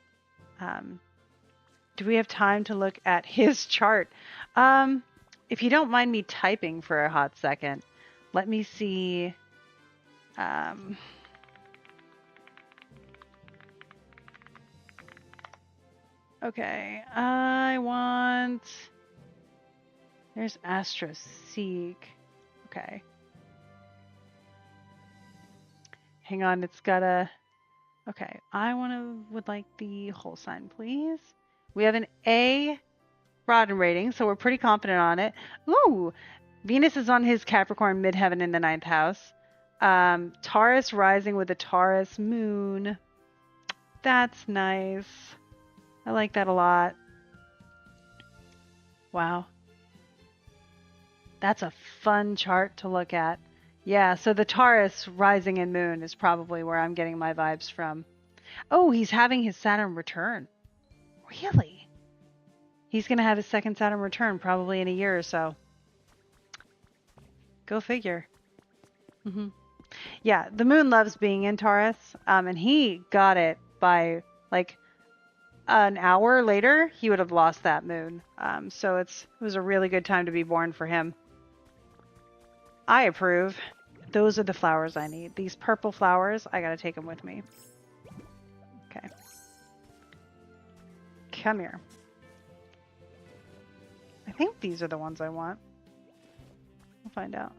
Do we have time to look at his chart? If you don't mind me typing for a hot second, let me see. Okay, I want. There's AstroSeek. Okay. Hang on, it's got a. Okay, I would like the whole sign, please. We have an A Rodden rating, so we're pretty confident on it. Ooh, Venus is on his Capricorn midheaven in the 9th house. Taurus rising with a Taurus moon. That's nice. I like that a lot. Wow. That's a fun chart to look at. Yeah, so the Taurus rising and moon is probably where I'm getting my vibes from. Oh, he's having his Saturn return. Really? He's going to have his second Saturn return probably in a year or so. Go figure. Mm-hmm. Yeah, the moon loves being in Taurus, and he got it by like an hour later. He would have lost that moon. So it was a really good time to be born for him. I approve. Those are the flowers I need. These purple flowers, I gotta take them with me. Okay. Come here. I think these are the ones I want. We'll find out.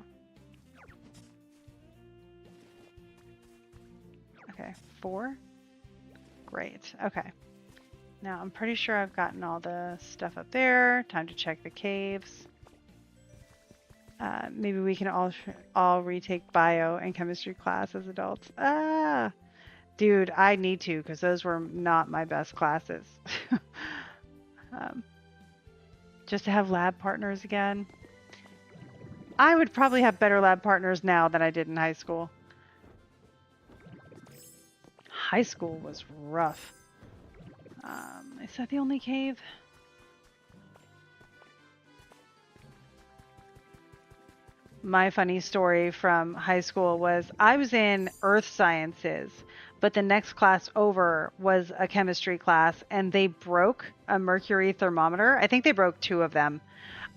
Okay, 4. Great. Okay. Now I'm pretty sure I've gotten all the stuff up there. Time to check the caves. Maybe we can all retake bio and chemistry class as adults. Ah, dude, I need to because those were not my best classes. um, just to have lab partners again. I would probably have better lab partners now than I did in high school. High school was rough. Is that the only cave? My funny story from high school was I was in earth sciences, but the next class over was a chemistry class, and they broke a mercury thermometer. I think they broke two of them.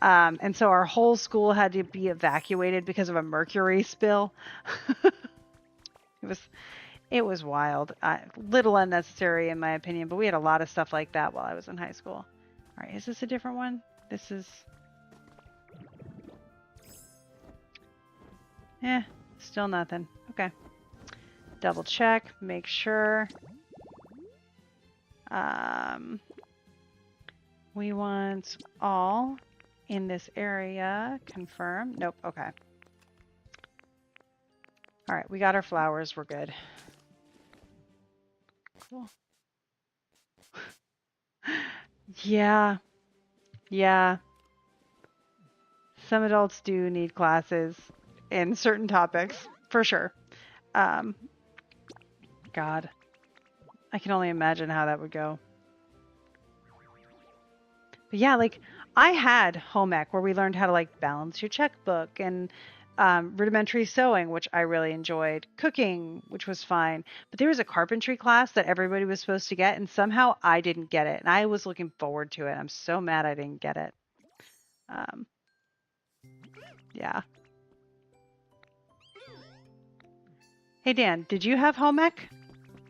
And so our whole school had to be evacuated because of a mercury spill. it was it was wild. Little unnecessary in my opinion, but we had a lot of stuff like that while I was in high school. All right, is this a different one? This is still nothing. Okay. Double check, make sure. We want all in this area. Confirm. Nope. Okay. All right, we got our flowers. We're good. Cool. Yeah. Yeah. Some adults do need classes in certain topics, for sure. Um, God, I can only imagine how that would go. But yeah, like I had home ec where we learned how to like balance your checkbook and rudimentary sewing, which I really enjoyed, cooking, which was fine. But there was a carpentry class that everybody was supposed to get, and somehow I didn't get it. And I was looking forward to it. I'm so mad I didn't get it. Um, yeah. Hey, Dan, did you have home ec?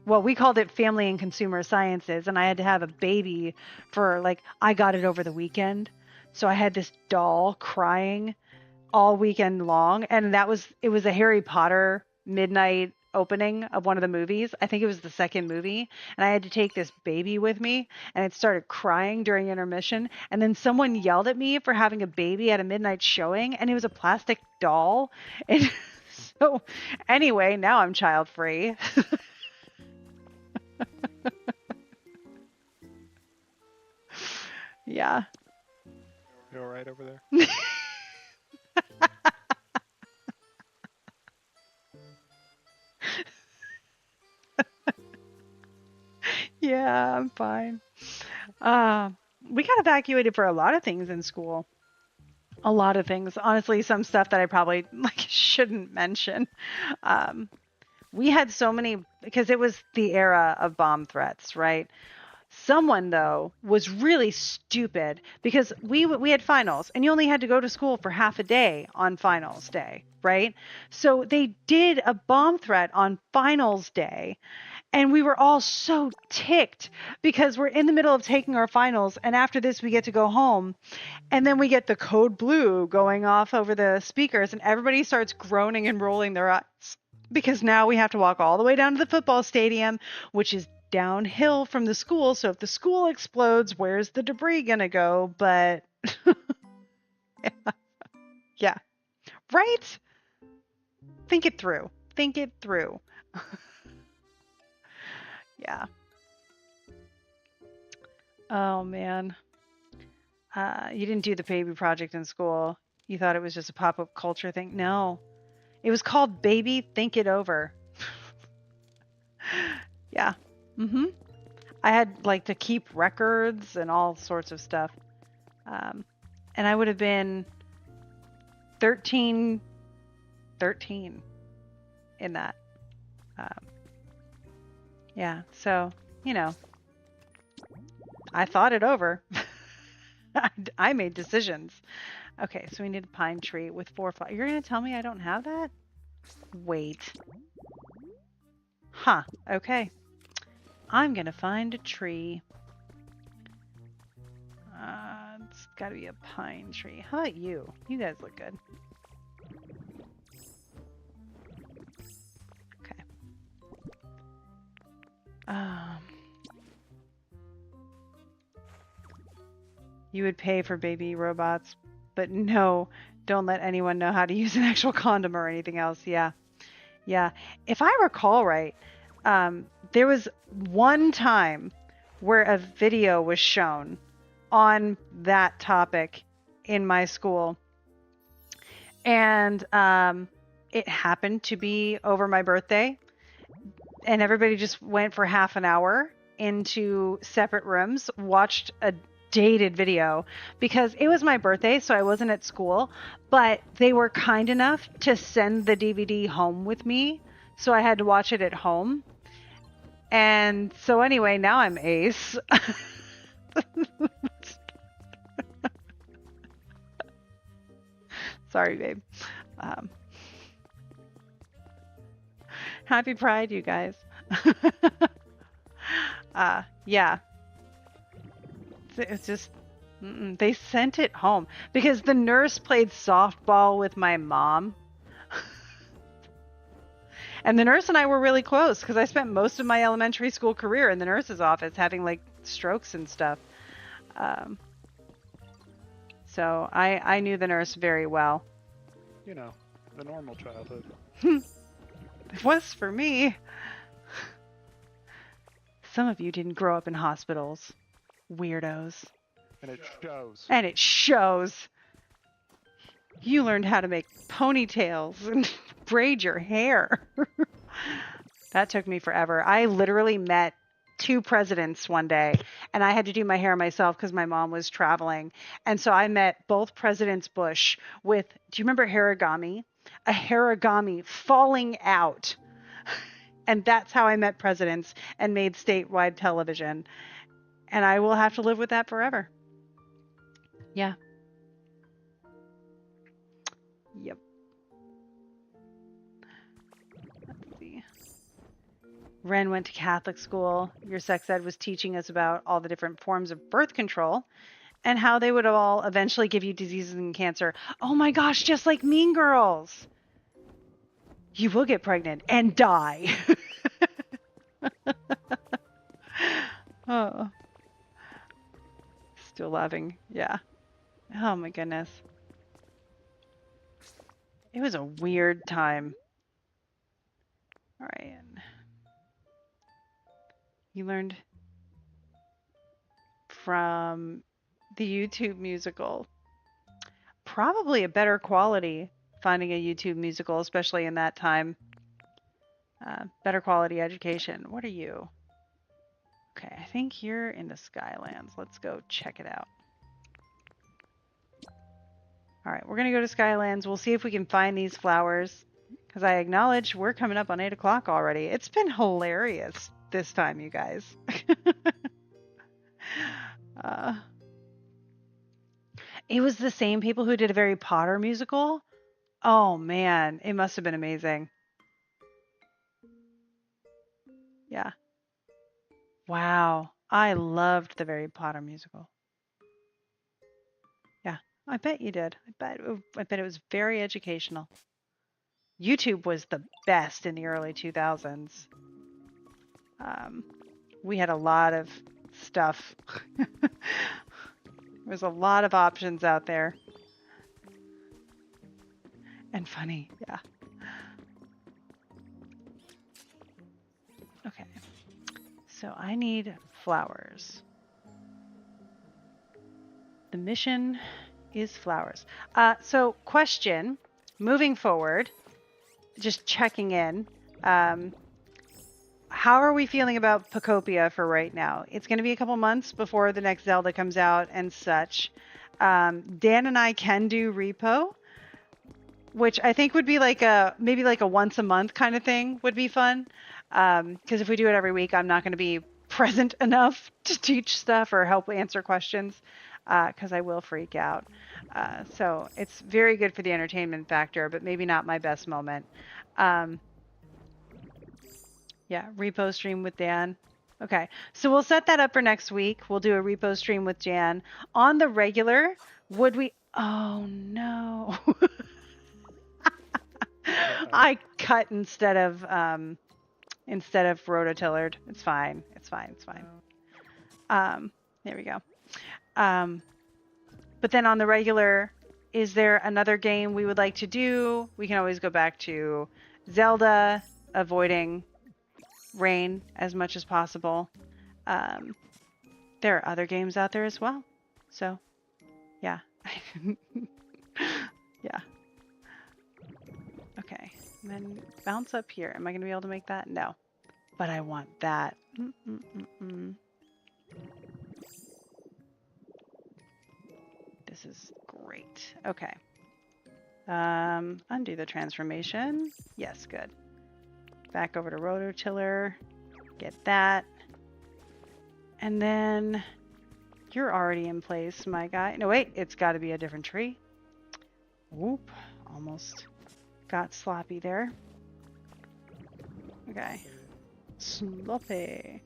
Well, we called it family and consumer sciences, and I had to have a baby for like, I got it over the weekend. So I had this doll crying all weekend long, and it was a Harry Potter midnight opening of one of the movies. I think it was the second movie, and I had to take this baby with me, and it started crying during intermission, and then someone yelled at me for having a baby at a midnight showing, and it was a plastic doll. And so anyway, now I'm child free. Yeah. You all right over there? Yeah, I'm fine. Uh, we got evacuated for a lot of things in school. A lot of things. Honestly, some stuff that I probably like shouldn't mention. Um, we had so many because it was the era of bomb threats, right? Someone though was really stupid because we had finals and you only had to go to school for half a day on finals day, right? So they did a bomb threat on finals day and we were all so ticked because we're in the middle of taking our finals and after this we get to go home and then we get the code blue going off over the speakers and everybody starts groaning and rolling their eyes because now we have to walk all the way down to the football stadium, which is downhill from the school. So if the school explodes, where's the debris going to go? But yeah, right? Think it through. Think it through. Yeah. Oh, man. You didn't do the baby project in school. You thought it was just a pop up culture thing. No, it was called Baby Think It Over. Yeah. Mm-hmm. I had like to keep records and all sorts of stuff. And I would have been 13 in that. Um, yeah. So, you know, I thought it over. I made decisions. Okay, so we need a pine tree with 4 flowers. You're going to tell me I don't have that? Wait. Huh. Okay. I'm going to find a tree. It's got to be a pine tree. How about you? You guys look good. Okay. You would pay for baby robots. but no, don't let anyone know how to use an actual condom or anything else. Yeah. Yeah. If I recall right, there was one time where a video was shown on that topic in my school. And it happened to be over my birthday. And everybody just went for half an hour into separate rooms, watched a dated video because it was my birthday, so I wasn't at school. But they were kind enough to send the DVD home with me. So I had to watch it at home. And so anyway, now I'm ace. Sorry, babe. Um, happy Pride, you guys. Yeah. It's just, they sent it home because the nurse played softball with my mom. And the nurse and I were really close because I spent most of my elementary school career in the nurse's office having like strokes and stuff. So I knew the nurse very well. You know, the normal childhood. It was for me. Some of you didn't grow up in hospitals. Weirdos. And it shows. And it shows. You learned how to make ponytails and braid your hair. That took me forever. I literally met 2 presidents one day, and I had to do my hair myself because my mom was traveling. And so I met both Presidents Bush with, do you remember harigami? A harigami falling out. And that's how I met presidents and made statewide television. And I will have to live with that forever. Yeah. Yep. Let's see. Ren went to Catholic school. Your sex ed was teaching us about all the different forms of birth control and how they would all eventually give you diseases and cancer. Oh my gosh, just like Mean Girls. You will get pregnant and die. Oh. Still laughing. Yeah. Oh my goodness. It was a weird time. All right. You learned from the YouTube musical. Probably a better quality finding a YouTube musical, especially in that time. Better quality education. What are you? Okay, I think you're in the Skylands. Let's go check it out. All right, we're going to go to Skylands. We'll see if we can find these flowers because I acknowledge we're coming up on 8 o'clock already. It's been hilarious this time, you guys. It was the same people who did a Harry Potter musical. Oh man, it must have been amazing. Yeah. Wow. I loved the Harry Potter musical. Yeah, I bet you did. I bet it was very educational. YouTube was the best in the early 2000s. We had a lot of stuff. There's a lot of options out there. And funny, yeah. Okay. So I need flowers. The mission is flowers. So question, moving forward, just checking in. How are we feeling about Pokopia for right now? It's going to be a couple months before the next Zelda comes out and such. Dan and I can do repo, which I think would be like maybe like a once a month kind of thing would be fun. Because if we do it every week, I'm not going to be present enough to teach stuff or help answer questions because I will freak out. So it's very good for the entertainment factor, but maybe not my best moment. Yeah, repo stream with Dan. Okay, so we'll set that up for next week. We'll do a repo stream with Jan. On the regular, would we... Oh, no. I cut instead of rototillered. It's fine. It's fine. It's fine. There we go. But then on the regular, Is there another game we would like to do? We can always go back to Zelda, avoiding rain as much as possible. Um, there are other games out there as well. So, yeah. Yeah. Okay. And then bounce up here. Am I going to be able to make that? No. But I want that. This is great. Okay. Undo the transformation. Yes, good. Back over to rototiller. Get that. And then you're already in place, my guy. No, wait, it's got to be a different tree. Whoop. Almost got sloppy there. Okay. Sloppy.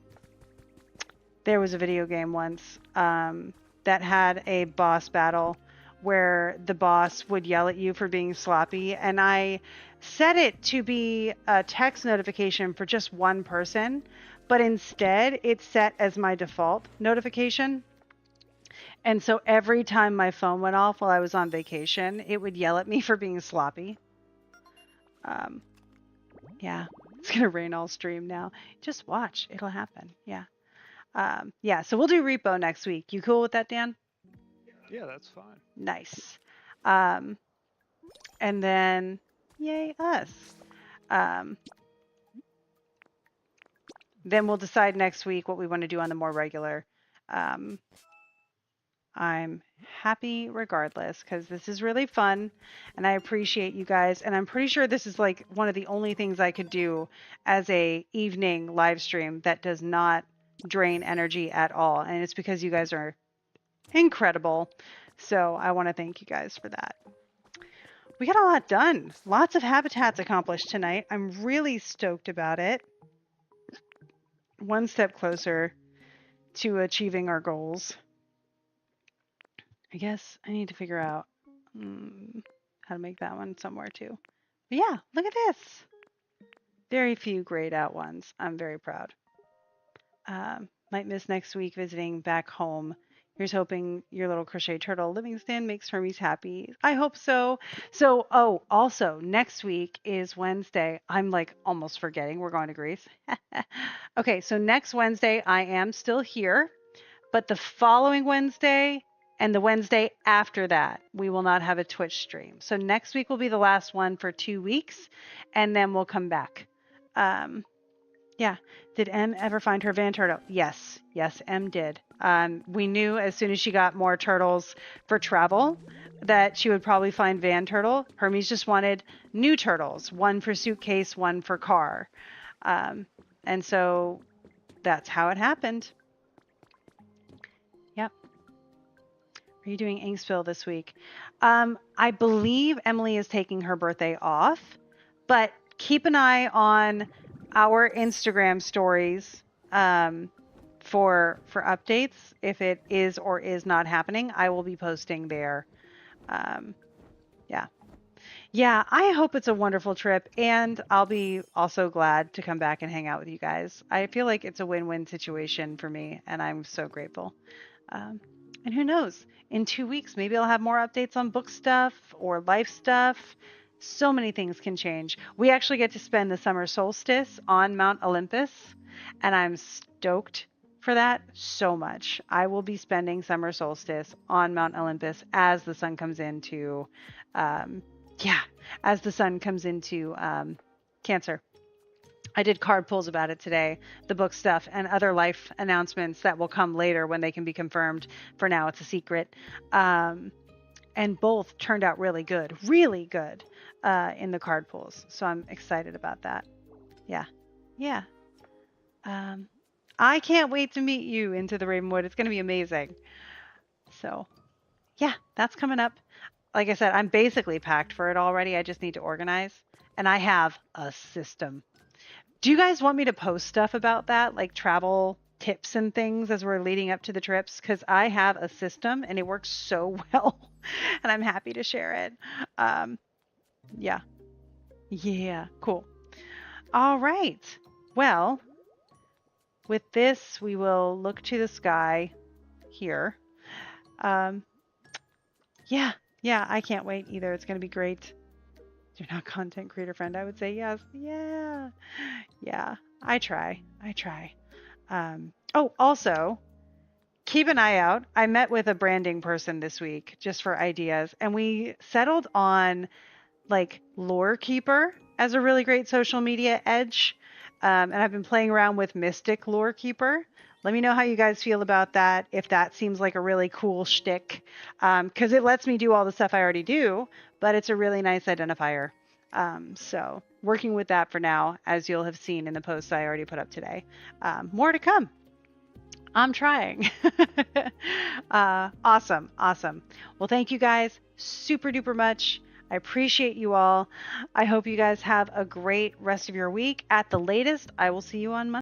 There was a video game once that had a boss battle where the boss would yell at you for being sloppy, and I set it to be a text notification for just one person, but instead it's set as my default notification. And so every time my phone went off while I was on vacation, it would yell at me for being sloppy. Yeah, it's gonna rain all stream now. Just watch, it'll happen. Yeah. Yeah, so we'll do repo next week. You cool with that, Dan? Yeah, that's fine. Nice. And then, yay us. Then we'll decide next week what we want to do on the more regular. I'm happy regardless because this is really fun and I appreciate you guys. And I'm pretty sure this is like one of the only things I could do as a evening live stream that does not drain energy at all. And it's because you guys are incredible. So I want to thank you guys for that. We got a lot done. Lots of habitats accomplished tonight. I'm really stoked about it. One step closer to achieving our goals. I guess I need to figure out how to make that one somewhere too. But yeah, look at this. Very few grayed out ones. I'm very proud. Might miss next week visiting back home. Here's hoping your little crochet turtle Livingston makes Hermes happy. I hope so. So, also next week is Wednesday. I'm like almost forgetting. We're going to Greece. Okay, so next Wednesday I am still here, but the following Wednesday and the Wednesday after that, we will not have a Twitch stream. So next week will be the last one for 2 weeks, and then we'll come back. Yeah. Did M ever find her van turtle? Yes. Yes, M did. We knew as soon as she got more turtles for travel that she would probably find van turtle. Hermes just wanted new turtles, one for suitcase, one for car. And so that's how it happened. Yep. Are you doing Inksville this week? I believe Emily is taking her birthday off, but keep an eye on our Instagram stories for updates. If it is or is not happening, I will be posting there. Yeah, I hope it's a wonderful trip, and I'll be also glad to come back and hang out with you guys. I feel like it's a win-win situation for me, and I'm so grateful. And who knows, in 2 weeks, maybe I'll have more updates on book stuff or life stuff. So many things can change. We actually get to spend the summer solstice on Mount Olympus, and I'm stoked for that so much. I will be spending summer solstice on Mount Olympus as the sun comes into, Cancer. I did card pulls about it today, the book stuff, and other life announcements that will come later when they can be confirmed. For now, it's a secret. And both turned out really good in the card pulls. So I'm excited about that. Yeah. I can't wait to meet you into the Ravenwood. It's going to be amazing. So yeah, that's coming up. Like I said, I'm basically packed for it already. I just need to organize. And I have a system. Do you guys want me to post stuff about that, like travel tips and things as we're leading up to the trips? Because I have a system and it works so well, and I'm happy to share it. Yeah, cool. All right. Well, with this, we will look to the sky here. Yeah, Yeah, I can't wait either. It's going to be great. You're not content creator friend. I would say yes. Yeah. Yeah. I try. I try. Oh, also, keep an eye out. I met with a branding person this week just for ideas, and we settled on like Lore Keeper as a really great social media edge. And I've been playing around with Mystic Lore Keeper. Let me know how you guys feel about that. If that seems like a really cool shtick, because it lets me do all the stuff I already do, but it's a really nice identifier. So working with that for now, as you'll have seen in the posts I already put up today. More to come. I'm trying. Awesome. Awesome. Well, thank you guys super duper much. I appreciate you all. I hope you guys have a great rest of your week. At the latest, I will see you on Monday.